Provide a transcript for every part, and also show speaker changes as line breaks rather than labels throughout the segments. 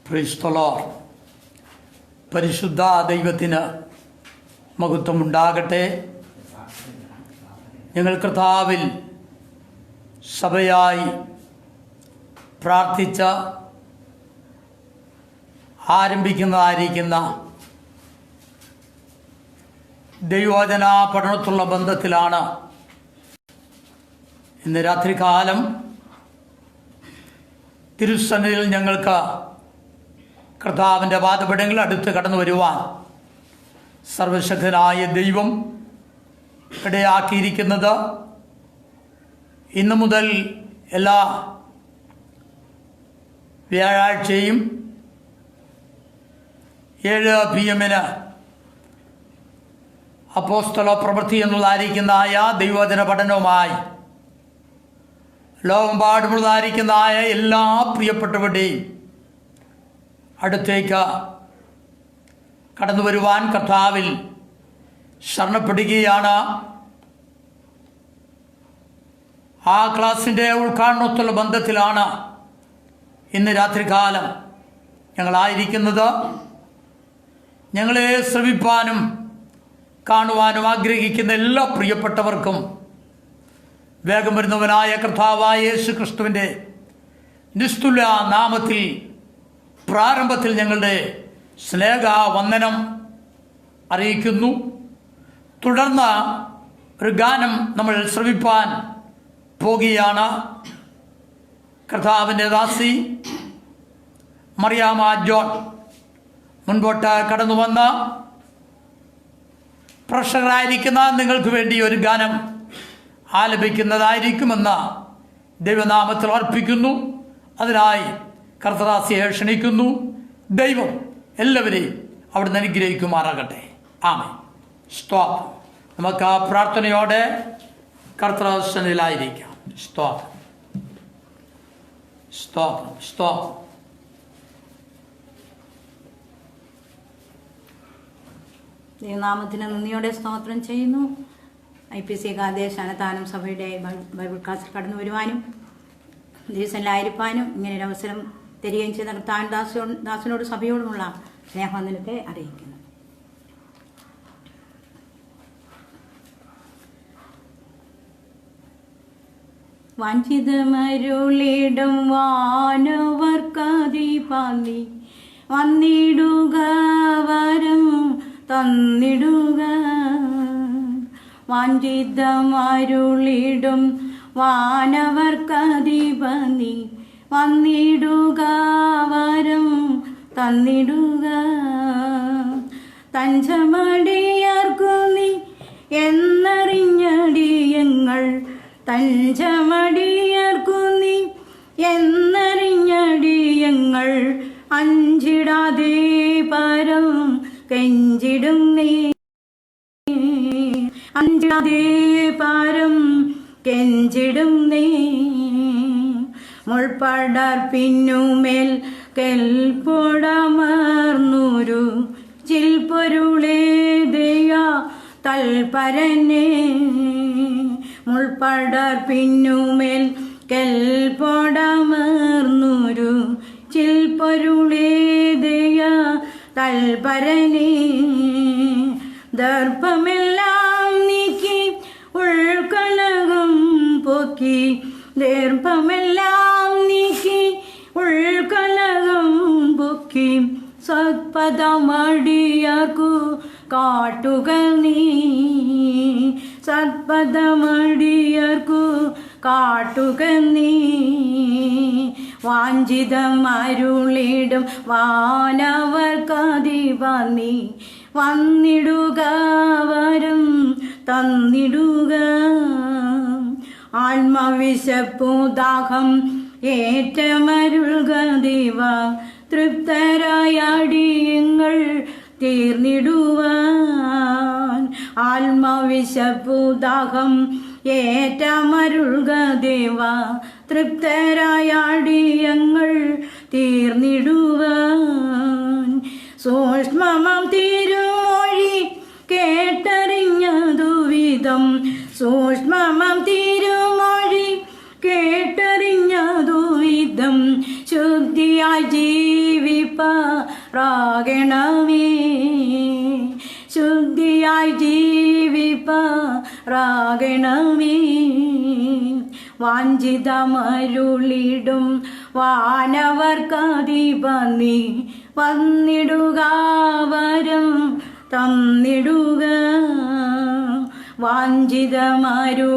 Price the Lord. പരിശുദ്ധ ദൈവത്തിന് മഹത്വമുണ്ടാകട്ടെ. ഞങ്ങൾ കർത്താവിൽ സഭയായി പ്രാർത്ഥിച്ച ആരംഭിക്കുന്നതായിരിക്കുന്ന ദൈവവചന പഠനത്തുള്ള ബന്ധത്തിലാണ് ഇന്ന് രാത്രികാലം തിരുസന്നിധിയിൽ ഞങ്ങൾക്ക് കർത്താവിൻ്റെ പാദപീഠങ്ങളിൽ അടുത്ത് കടന്നു വരുവാൻ സർവശക്തനായ ദൈവം ഇടയാക്കിയിരിക്കുന്നത്. ഇന്നു മുതൽ എല്ലാ വ്യാഴാഴ്ചയും 7 PM അപ്പോസ്തല പ്രവൃത്തി എന്നുള്ളതായിരിക്കുന്നതായ ദൈവവചന പഠനവുമായി ലോകമെമ്പാടുമുള്ളതായിരിക്കുന്നതായ എല്ലാ പ്രിയപ്പെട്ടവരുടെയും അടുത്തേക്ക് കടന്നു വരുവാൻ കർത്താവിൽ ശരണപ്പെടുകയാണ്. ആ ക്ലാസിൻ്റെ ഉദ്ഘാടനത്തുള്ള ബന്ധത്തിലാണ് ഇന്ന് രാത്രികാലം ഞങ്ങളായിരിക്കുന്നത്. ഞങ്ങളെ ശ്രവിപ്പാനും കാണുവാനും ആഗ്രഹിക്കുന്ന എല്ലാ പ്രിയപ്പെട്ടവർക്കും വേഗം വരുന്നവനായ കർത്താവായ യേശു ക്രിസ്തുവിൻ്റെ നിസ്തുല്യ നാമത്തിൽ പ്രാരംഭത്തിൽ ഞങ്ങളുടെ സ്നേഹവന്ദനം അറിയിക്കുന്നു. തുടർന്ന് ഒരു ഗാനം നമ്മൾ ശ്രവിപ്പാൻ പോകുകയാണ്. കർത്താവിൻ്റെ ദാസി മറിയാമ്മ ജോൺ മുൻപോട്ട് കടന്നു വന്ന പ്രേക്ഷകരായിരിക്കുന്ന നിങ്ങൾക്ക് വേണ്ടി ഒരു ഗാനം ആലപിക്കുന്നതായിരിക്കുമെന്ന് ദൈവനാമത്തിൽ അർപ്പിക്കുന്നു. അതിനായി കർത്തദാസിയെ ക്ഷണിക്കുന്നു. ദൈവം എല്ലാവരെയും അവിടുന്ന് അനുഗ്രഹിക്കുമാറാകട്ടെ. ആമേൻ. സ്തോത്രം. നമുക്ക് ആ പ്രാർത്ഥനയോടെ കർത്തദാസനിലായിരിക്കാം. സ്തോത്രം, സ്തോത്രം, സ്തോത്രം.
ദൈവനാമത്തിന് നന്ദിയോടെ സ്തോത്രം ചെയ്യുന്നു. IPC കാദേശ അനത്താനം സഭയുടെ ബൈബിൾ ക്ലാസ്സിൽ കടന്നു വരുവാനും ദിവസത്തിലായിരിക്കാനും ഇങ്ങനെ ഒരു അവസരം തരികയും ചെയ്ത കർത്താൻ ദാസനോട് സഭയോടുമുള്ള സ്നേഹവന്ദനത്തെ അറിയിക്കുന്നു. വഞ്ചിതമരുളിടും വാനവർക്കധിപതി വന്നിടുക, വരം തന്നിടുക. വഞ്ചിതമരുളിടും വാനവർക്കധിപതി വന്നിടുക, വരം തന്നിടുക. തഞ്ചമടിയർക്കു നീ എന്നറിഞ്ഞടിയങ്ങൾ, തഞ്ചമടിയർക്കു നീ എന്നറിഞ്ഞടിയങ്ങൾ. അഞ്ചിടാതെ പരം കെഞ്ചിടും നീ, അഞ്ചിടാതെ പരം കെഞ്ചിടും നീ. മുൾപ്പടർ പിന്നുമേൽ കെൽപ്പൊടമർന്നൊരു ചിൽപ്പൊരുളേ ദയാ തൽപരനെ. മുൾപ്പടർ പിന്നുമേൽ കെൽപ്പൊടമർന്നൊരു ചിൽപ്പൊരുളേ ദയാ തൽപരനെ. ദർഭമെല്ലാം നീക്കി ഉൾക്കലകം പൊക്കി, ദർഭമെല്ലാം നീക്കി ഉൾക്കലകം പൊക്കി. സത്പദമടിയർക്കു കാട്ടുക നീ, സത്പദമടിയർക്കു കാട്ടുക നീ. വാഞ്ചിതമരുളിടും വാനവർക്കധിപതി വന്നിടുക, വരം തന്നിടുക. ആത്മവിശപ്പു ദാഹം ഏറ്റമരുൾക ദൈവ, തൃപ്തരായ അടിയങ്ങൾ തീർന്നിടുവാൻ. ആത്മവിശപ്പു ദാഹം ഏറ്റമരുൾക ദേവ, തൃപ്തരായ അടിയങ്ങൾ തീർന്നിടുവാൻ. സൂക്ഷ്മമാം തിരുമൊഴി കേട്ടറിഞ്ഞതു വിധം, സൂക്ഷ്മമാം തിരുമൊഴി കേട്ടറിഞ്ഞതു വിധം. ശുദ്ധ ശുദ്ധിയായി ജീവിപ്പാറാകണമേ, ശുദ്ധിയായി ജീവിപ്പാറാകണമേ. വാഞ്ചിതമരുളിടും വാനവർക്കധിപതി വന്നിടുക, വരം തന്നിടുക. വാഞ്ചിതമരുളിടും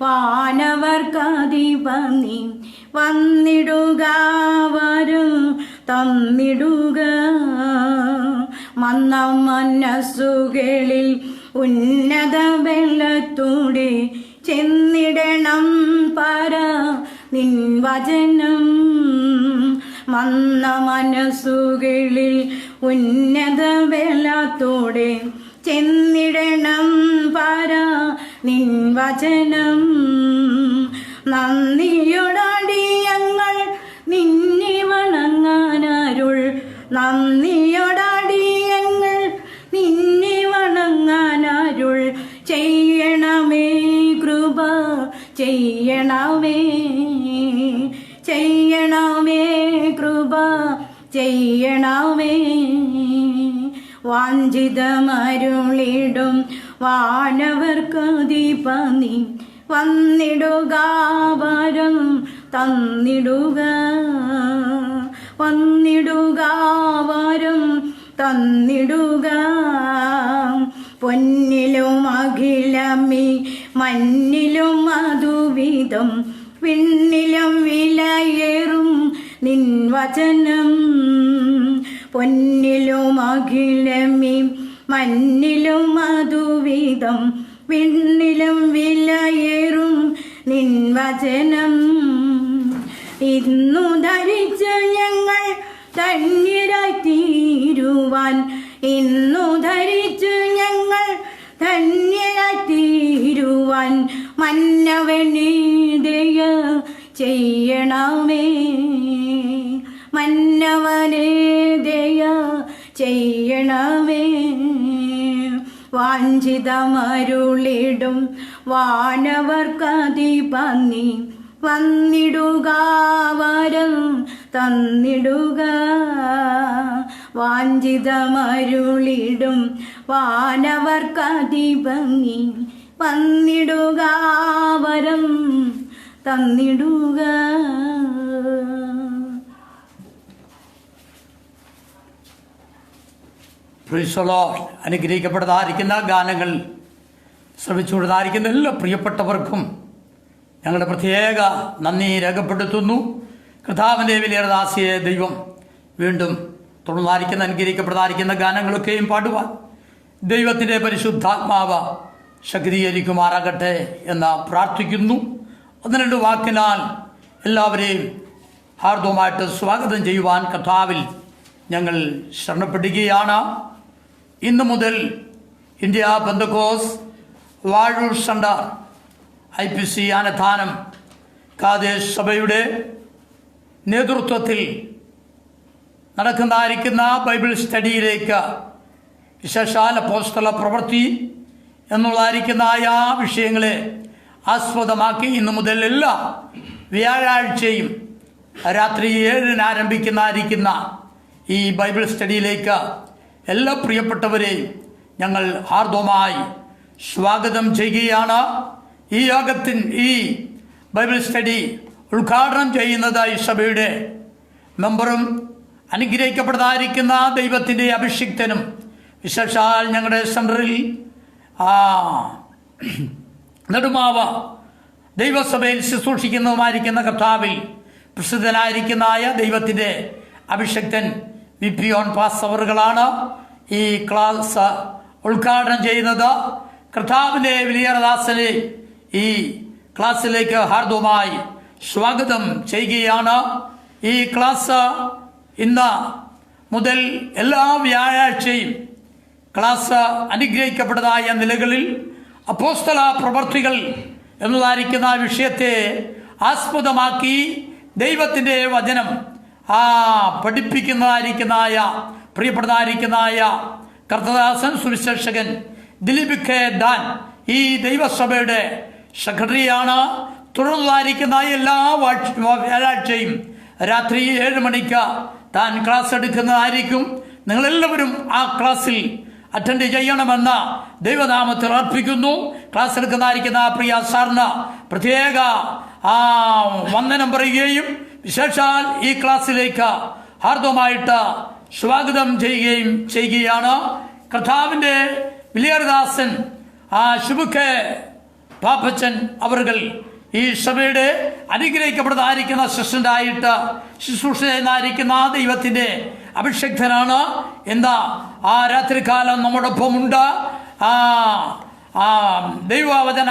വാനവർക്കധിപതി വന്നിടുക, വരം തന്നിടുക. മന്ന മനസ്സുകളിൽ ഉന്നത ബലത്തോടെ ചെന്നിടണം പര നിൻ വചനം. മന്ന മനസ്സുകളിൽ ഉന്നത ബലത്തോടെ ചെന്നിടണം പര നിൻ വചനം. നന്ദിയോടടിയങ്ങൾ നിന്നെ വണങ്ങാനരുൾ, നന്ദിയോടടിയങ്ങൾ നിന്നെ വണങ്ങാനരുൾ ചെയ്യണമേ, കൃപ ചെയ്യണമേ, ചെയ്യണമേ, കൃപ ചെയ്യണമേ. വാഞ്ചിതമരുളിടും വാനവർക്കധിപതി വന്നിടുക, വരം തന്നിടുക, വന്നിടുക, വരം തന്നിടുക. പൊന്നിലും അഖിലമി മഞ്ഞിലും മധുവിധം വിണ്ണിലും വിലയേറും നിൻ വചനം. പൊന്നിലും അഖിലമി മഞ്ഞിലും മധുവിധം വിണ്ണിലും വിലയേറും നിൻ വചനം. ഇന്നു ധരിച്ച് ഞങ്ങൾ ധന്യരായി തീരുവാൻ, ഇന്നു ധരിച്ച് ഞങ്ങൾ ധന്യരായി തീരുവാൻ മന്നവനേ ദയ ചെയ്യണമേ, മന്നവനേ ദയ ചെയ്യണമേ. വാഞ്ചിതമരുളിടും വാനവർക്കധിപതി വന്നിടുക, വരം തന്നിടുക. വാഞ്ചിതമരുളിടും വാനവർക്കധിപതി വന്നിടുക, വരം തന്നിടുക.
Praise the lord. അനുഗ്രഹിക്കപ്പെട്ടതായിരിക്കുന്ന ഗാനങ്ങൾ ശ്രമിച്ചുകൊണ്ടതായിരിക്കുന്ന എല്ലാ പ്രിയപ്പെട്ടവർക്കും ഞങ്ങളുടെ പ്രത്യേക നന്ദി രേഖപ്പെടുത്തുന്നു. കർത്താവിൻ്റെ വലിയ ദാസിയെ ദൈവം വീണ്ടും തുടർന്നായിരിക്കുന്ന അനുഗ്രഹിക്കപ്പെട്ടതായിരിക്കുന്ന ഗാനങ്ങളൊക്കെയും പാടുവാൻ ദൈവത്തിൻ്റെ പരിശുദ്ധാത്മാവ് ശക്തീകരിക്കുമാറാകട്ടെ എന്ന് പ്രാർത്ഥിക്കുന്നു. ഒന്ന് രണ്ട് വാക്കിനാൽ എല്ലാവരെയും ഹാർദവമായിട്ട് സ്വാഗതം ചെയ്യുവാൻ കർത്താവിൽ ഞങ്ങൾ ശരണപ്പെടുകയാണ്. ഇന്ന് മുതൽ ഇന്ത്യ പെന്തക്കോസ് വാഴൂർ സെൻ്റർ IPC ആനത്താനം കാദേശ് സഭയുടെ നേതൃത്വത്തിൽ നടക്കുന്നതായിരിക്കുന്ന ബൈബിൾ സ്റ്റഡിയിലേക്ക് വിശേഷാൽ അപ്പോസ്തല പ്രവൃത്തി എന്നുള്ളതായിരിക്കുന്ന ആ വിഷയങ്ങളെ ആസ്പദമാക്കി ഇന്നു മുതൽ എല്ലാ വ്യാഴാഴ്ചയും രാത്രി 7-ന് ആരംഭിക്കുന്നതായിരിക്കുന്ന ഈ ബൈബിൾ സ്റ്റഡിയിലേക്ക് എല്ലാ പ്രിയപ്പെട്ടവരെയും ഞങ്ങൾ ഹാർദവമായി സ്വാഗതം ചെയ്യുകയാണ്. ഈ ഈ ബൈബിൾ സ്റ്റഡി ഉദ്ഘാടനം ചെയ്യുന്നത് ഈ സഭയുടെ മെമ്പറും അനുഗ്രഹിക്കപ്പെട്ടതായിരിക്കുന്ന ദൈവത്തിൻ്റെ അഭിഷിക്തനും വിശേഷാൽ ഞങ്ങളുടെ സെൻറ്ററിൽ നെടുമാവ് ദൈവസഭയിൽ ശുശ്രൂഷിക്കുന്നതുമായിരിക്കുന്ന കർത്താവിൽ പ്രസിദ്ധനായിരിക്കുന്ന ദൈവത്തിൻ്റെ അഭിഷിക്തൻ വിപിയോൻ പാസ്റ്ററുകളാണ് ഈ ക്ലാസ് ഉദ്ഘാടനം ചെയ്യുന്നത്. കർത്താവിൻ്റെ വലിയ ദാസനെ ഈ ക്ലാസ്സിലേക്ക് ഹാർദവമായി സ്വാഗതം ചെയ്യുകയാണ്. ഈ ക്ലാസ് ഇന്ന് മുതൽ എല്ലാ വ്യാഴാഴ്ചയും ക്ലാസ് അനുഗ്രഹിക്കപ്പെട്ടതായ നിലകളിൽ അപ്പോസ്തല പ്രവർത്തികൾ എന്നതായിരിക്കുന്ന വിഷയത്തെ ആസ്പദമാക്കി ദൈവത്തിൻ്റെ വചനം പഠിപ്പിക്കുന്നതായിരിക്കുന്നതായ പ്രിയപ്പെട്ടതായിരിക്കുന്നതായ കർത്തദാസൻ സുവിശേഷകൻ ദിലീപ് കെ ഡാൻ ഈ ദൈവസഭയുടെ സെക്രട്ടറിയാണ്. തുടർന്നതായിരിക്കുന്ന എല്ലാ വ്യാഴാഴ്ചയും രാത്രി 7 മണിക്ക് താൻ ക്ലാസ് എടുക്കുന്നതായിരിക്കും. നിങ്ങളെല്ലാവരും ആ ക്ലാസ്സിൽ അറ്റൻഡ് ചെയ്യണമെന്ന് ദൈവനാമത്തിൽ അർപ്പിക്കുന്നു. ക്ലാസ് എടുക്കുന്നതായിരിക്കുന്ന ആ പ്രിയ സാറിന് പ്രത്യേക വന്ദനം പറയുകയും വിശേഷാൽ ഈ ക്ലാസ്സിലേക്ക് ഹാർദവമായിട്ട് സ്വാഗതം ചെയ്യുകയാണ്. കർത്താവിൻ്റെ വിലിയർദാസൻ ശുഭുക്കെ പാപ്പച്ചൻ അവർകൾ ഈ സഭയുടെ അനുഗ്രഹിക്കപ്പെടുന്നതായിരിക്കുന്ന അസിസ്റ്റന്റായിട്ട് ശുശ്രൂഷ ചെയ്യുന്നതായിരിക്കുന്ന ദൈവത്തിൻ്റെ അഭിഷക്തനാണ്. എന്താ ആ രാത്രികാലം നമ്മോടൊപ്പമുണ്ട്. ദൈവവചന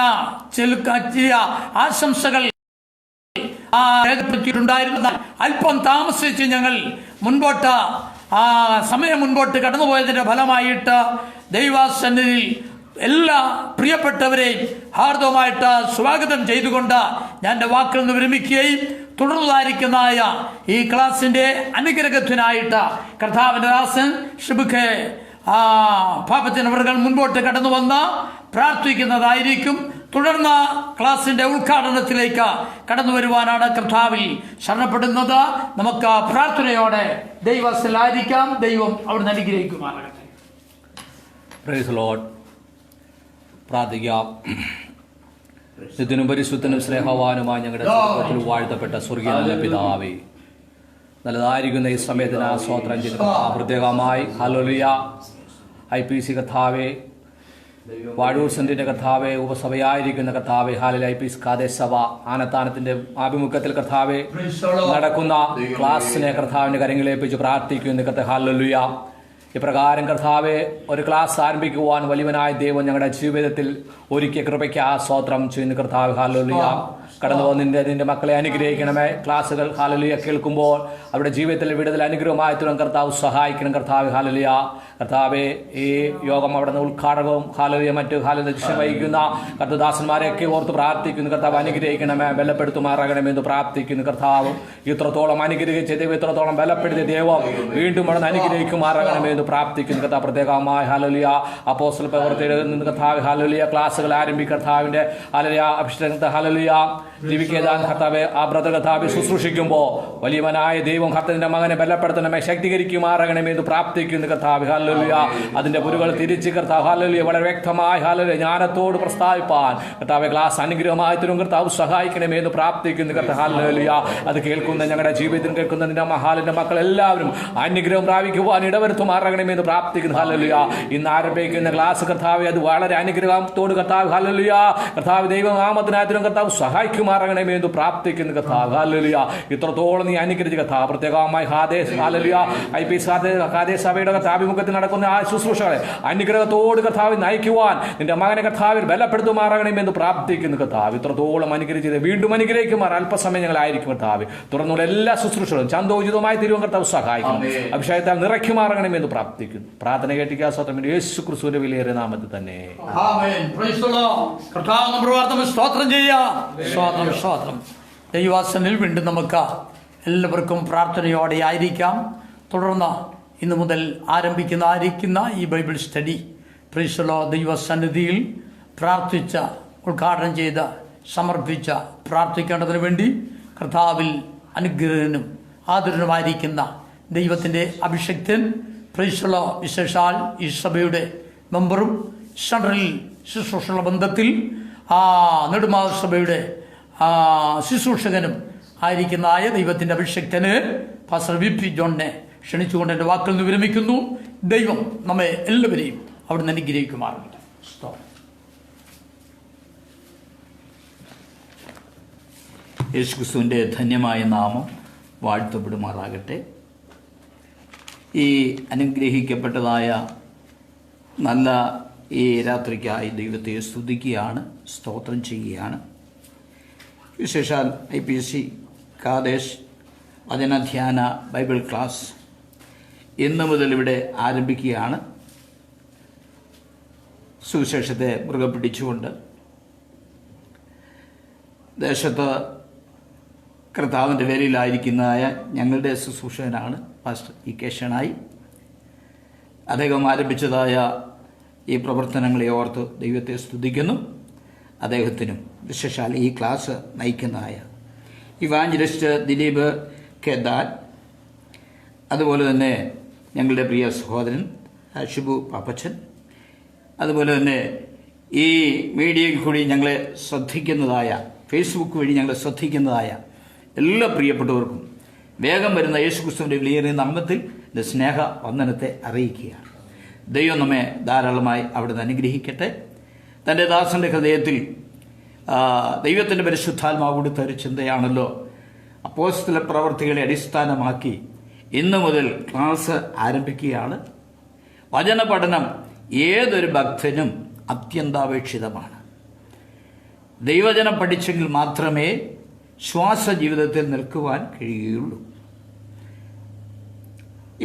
ചില ആശംസകൾ രേഖപ്പെടുത്തിയിട്ടുണ്ടായിരുന്ന അല്പം താമസിച്ച് ഞങ്ങൾ മുൻപോട്ട് സമയം മുൻപോട്ട് കടന്നുപോയതിൻ്റെ ഫലമായിട്ട് ദൈവസന്നിധിയിൽ എല്ലാ പ്രിയപ്പെട്ടവരെയും ഹാർദവമായിട്ട് സ്വാഗതം ചെയ്തുകൊണ്ട് ഞാൻ എൻ്റെ വാക്കിൽ നിന്ന് വിരമിക്കുകയും തുടർന്നതായിരിക്കുന്ന ഈ ക്ലാസിൻ്റെ അനുഗ്രഹത്തിനായിട്ട് കർത്താവിൻ്റെ ദാസൻ ഷിബുഖെ പാപ്പത്തിനവറുകൾ മുൻപോട്ട് കടന്നു വന്ന് പ്രാർത്ഥിക്കുന്നതായിരിക്കും. തുടർന്ന് ക്ലാസിന്റെ ഉദ്ഘാടനത്തിലേക്ക് കടന്നു വരുവാനാണ് കർത്താവിൽ ശരണപ്പെടുന്നത്. നമുക്ക് പ്രാർത്ഥനയോടെ ദൈവസ്ഥലായിരിക്കാം. ദൈവം അവിടുന്ന് അനുഗ്രഹിക്കുമാറാകട്ടെ.
Praise Lord. പ്രാർത്ഥിക്കാം. നിത്യനും പരിശുദ്ധനും സ്നേഹവാനുമായി ഞങ്ങളുടെ ജീവിതത്തിൽ വാഴ്ത്തപ്പെട്ട സ്വർഗീയ പിതാവേ, നല്ലതായിരിക്കുന്ന ഈ സമയത്തിന് സ്തോത്രം ചെയ്യുന്നു. പ്രത്യേകമായി ഹല്ലേലൂയ IPC കർത്താവേ, വാഴൂർ സെന്റിന്റെ കർത്താവെ, ഉപസഭയായിരിക്കുന്ന കർത്താവെ, ഹാലൽ IPC കാദേശ് സഭ ആനത്താനത്തിന്റെ ആഭിമുഖ്യത്തിൽ കർത്താവെ നടക്കുന്ന ക്ലാസ്സിനെ കർത്താവിന്റെ കരങ്ങളിലേപ്പിച്ച് പ്രാർത്ഥിക്കുന്നു. കർത്താവേ ഹല്ലേലൂയ. ഇപ്രകാരം കർത്താവെ ഒരു ക്ലാസ് ആരംഭിക്കുവാൻ വലിയവനായ ദൈവം ഞങ്ങളുടെ ജീവിതത്തിൽ ഒരുക്കിയ കൃപയ്ക്ക് സ്തോത്രം ചെയ്യുന്നു. കർത്താവ് ഹല്ലേലൂയ. കടന്നു പോകുന്ന നിന്റെ മക്കളെ അനുഗ്രഹിക്കണമേ. ക്ലാസ്സുകൾ ഹല്ലേലൂയ കേൾക്കുമ്പോൾ അവരുടെ ജീവിതത്തിൽ വിടുതൽ അനുഗ്രഹമായി തീർന്ന് കർത്താവ് സഹായിക്കണം. കർത്താവ് ഹല്ലേലൂയ. കർത്താവെ ഈ യോഗം അവിടെ നിന്ന് ഉദ്ഘാടകവും ഹാലലിയ മറ്റ് ഹാലദൃശ്യം വഹിക്കുന്ന കർത്തദാസന്മാരെയൊക്കെ ഓർത്ത് പ്രാർത്ഥിക്കുന്നു. കർത്താവ് അനുഗ്രഹിക്കണമേ, ബലപ്പെടുത്തുമാറാകണമെന്ന് പ്രാർത്ഥിക്കുന്നു. കർത്താവ് ഇത്രത്തോളം അനുഗ്രഹിച്ച ദൈവം, ഇത്രത്തോളം ബലപ്പെടുത്തിയ ദൈവം വീണ്ടും അവിടെ നിന്ന് അനുഗ്രഹിക്കുമാറാകണമെന്ന് പ്രാർത്ഥിക്കുന്നു. കർത്താവ് പ്രത്യേകമായി ഹല്ലേലൂയ അപ്പോസ്തല പ്രവൃത്തിയിൽ നിന്ന് കർത്താവ് ഹല്ലേലൂയ ക്ലാസ്സുകൾ ആരംഭിക്കും. കർത്താവിന്റെ ഹല്ലേലൂയ അഭിഷേകത്തെ ഹല്ലേലൂയ ജീവിക്കേതാൻ കർത്താവെ ആ ബ്രദർ കർത്താവെ ശുശ്രൂഷിക്കുമ്പോൾ വലിയവനായ ദൈവം കർത്താവിന്റെ മകനെ ബലപ്പെടുത്തണമേ, ശക്തീകരിക്കുമാറാകണമെന്ന് പ്രാർത്ഥിക്കുന്നു. കർത്താവ് ഹല്ലേലൂയ അതിന്റെ പുരുകൾ തിരിച്ച് കർത്താവ് ഹല്ലേലൂയ വളരെ വ്യക്തമായി ഹല്ലേലൂയ ജ്ഞാനത്തോട് പ്രസ്താവിപ്പാൻ കർത്താവെ ക്ലാസ് അനുഗ്രഹമായി തരും. കർത്താവ് സഹായിക്കണമെന്ന് പ്രാർത്ഥിക്കുന്നു. കർത്താവ് ഹല്ലേലൂയ അത് കേൾക്കുന്ന ഞങ്ങളുടെ ജീവിതത്തിൽ കേൾക്കുന്ന നിന്റെ മഹാലിന്റെ മക്കൾ എല്ലാവരും അനുഗ്രഹം പ്രാപിക്കുവാൻ ഇടവരുത്തുമാറാകണമെന്ന് പ്രാർത്ഥിക്കുന്നു. ഹല്ലേലൂയ ഇന്ന് ആരംഭിക്കുന്ന ക്ലാസ് കർത്താവെ അത് വളരെ അനുഗ്രഹത്തോട് കർത്താവ് ഹല്ലേലൂയ കർത്താവ് ദൈവനാമത്തിനായത്തിനും കർത്താവ് സഹായിക്കുമാറാകണമെന്ന് പ്രാർത്ഥിക്കുന്നു. കർത്താവ് ഹല്ലേലൂയ ഇത്രത്തോളം നീ അനുഗ്രഹിച്ച കർത്താവ് പ്രത്യേകമായി ഹാദേശ് ഹല്ലേലൂയ IPC ഹാദേശ് സഭയുടെ ആഭിമുഖ്യത്തിൽ നടക്കുന്ന ആ ശുശ്രൂഷകളെ അനുഗ്രഹത്തോട് കർത്താവ് നയിക്കുവാൻ നിന്റെ മകനെ കർത്താവിൽ ബലപ്പെടുത്തുമാറാകണമെന്ന് പ്രാർത്ഥിക്കുന്നു. കർത്താവ് ഇത്രത്തോളം അനുഗ്രഹിച്ചത് വീണ്ടും അനുഗ്രഹിക്കുമാർ അല്പസമയം ഞങ്ങളായിരിക്കും. കർത്താവ് തുടർന്നുള്ള എല്ലാ ശുശ്രൂഷകളും ചന്തോചിതമായി തീരുവാൻ കർത്താവ് സഹായിക്കണം. അഭിഷേകത്താൽ നിറയ്ക്കുമാറാകണമെന്ന് പ്രാർത്ഥിക്കുന്നു. പ്രാർത്ഥന കേട്ടിക്കാൻ സ്വന്തം യേശു ക്രിസ്തുവിന്റെ വിലയേറിയ നാമത്തിൽ തന്നെ
സ്തോത്രം ചെയ്യാം. ദൈവാസനിൽ വീണ്ടും നമുക്ക് എല്ലാവർക്കും പ്രാർത്ഥനയോടെ ആയിരിക്കാം. തുടർന്ന് ഇന്നു മുതൽ ആരംഭിക്കുന്ന ഈ ബൈബിൾ സ്റ്റഡി പ്രീശലോ ദൈവസന്നിധിയിൽ പ്രാർത്ഥിച്ച ഉദ്ഘാടനം ചെയ്ത് സമർപ്പിച്ച പ്രാർത്ഥിക്കേണ്ടതിന് വേണ്ടി കർത്താവിൽ അനുഗ്രഹനും ആദരനുമായിരിക്കുന്ന ദൈവത്തിൻ്റെ അഭിഷക്തൻ പ്രീശലോ വിശേഷാൽ ഈ സഭയുടെ മെമ്പറും സെൻട്രൽ ശുശ്രൂഷ ബന്ധത്തിൽ നെടുമാവ് സഭയുടെ ശുശ്രൂഷകനും ആയിരിക്കുന്ന ദൈവത്തിൻ്റെ അഭിഷക്തന് പാസ്റ്റർ VP ജോണിനെ ക്ഷണിച്ചുകൊണ്ട് എൻ്റെ വാക്കിൽ നിന്ന് വിരമിക്കുന്നു. ദൈവം നമ്മെ എല്ലാവരെയും അവിടുന്ന് അനുഗ്രഹിക്കുമാറാകട്ടെ.
യേശുക്രിസ്തുവിൻ്റെ ധന്യമായ നാമം വാഴ്ത്തപ്പെടുമാറാകട്ടെ. ഈ അനുഗ്രഹിക്കപ്പെട്ടതായ നല്ല ഈ രാത്രിക്കായി ദൈവത്തെ സ്തുതിക്കുകയാണ്, സ്തോത്രം ചെയ്യുകയാണ്. വിശേഷാൽ IPC കാദേശ് വചനധ്യാന ബൈബിൾ ക്ലാസ് ഇന്ന് മുതൽ ഇവിടെ ആരംഭിക്കുകയാണ്. സുവിശേഷത്തെ മുറുകെ പിടിച്ചുകൊണ്ട് ദേശത്ത് കർത്താവിൻ്റെ വേലയിലായിരിക്കുന്നതായ ഞങ്ങളുടെ ശുശ്രൂഷകനാണ് പാസ്റ്റർ EK ഷണായി. അദ്ദേഹം ആരംഭിച്ചതായ ഈ പ്രവർത്തനങ്ങളെ ഓർത്ത് ദൈവത്തെ സ്തുതിക്കുന്നു. അദ്ദേഹത്തിനും വിശേഷാൽ ഈ ക്ലാസ് നയിക്കുന്നതായ ഇവാഞ്ചലിസ്റ്റ് ദിലീപ് കെദാൻ, അതുപോലെ തന്നെ ഞങ്ങളുടെ പ്രിയ സഹോദരൻ ഷിബു പാപ്പച്ചൻ, അതുപോലെ തന്നെ ഈ മീഡിയയിൽ കൂടി ഞങ്ങളെ ശ്രദ്ധിക്കുന്നതായ, ഫേസ്ബുക്ക് വഴി ഞങ്ങളെ ശ്രദ്ധിക്കുന്നതായ എല്ലാ പ്രിയപ്പെട്ടവർക്കും വേഗം വരുന്ന യേശുക്രിസ്തുവിൻ്റെ വിലയേറിയ നാമത്തിൽ എൻ്റെ സ്നേഹ വന്ദനത്തെ അറിയിക്കുകയാണ്. ദൈവം നമ്മെ ധാരാളമായി അവിടുന്ന് അനുഗ്രഹിക്കട്ടെ. തൻ്റെ ദാസൻ്റെ ഹൃദയത്തിൽ ദൈവത്തിൻ്റെ പരിശുദ്ധാത്മാവ് കൊടുത്ത ഒരു ചിന്തയാണല്ലോ അപ്പോസ്തല പ്രവർത്തികളെ അടിസ്ഥാനമാക്കി ഇന്നു മുതൽ ക്ലാസ് ആരംഭിക്കുകയാണ്. വചന പഠനം ഏതൊരു ഭക്തനും അത്യന്താപേക്ഷിതമാണ്. ദൈവവചനം പഠിച്ചെങ്കിൽ മാത്രമേ ശ്വാസ ജീവിതത്തിൽ നിൽക്കുവാൻ കഴിയുകയുള്ളൂ.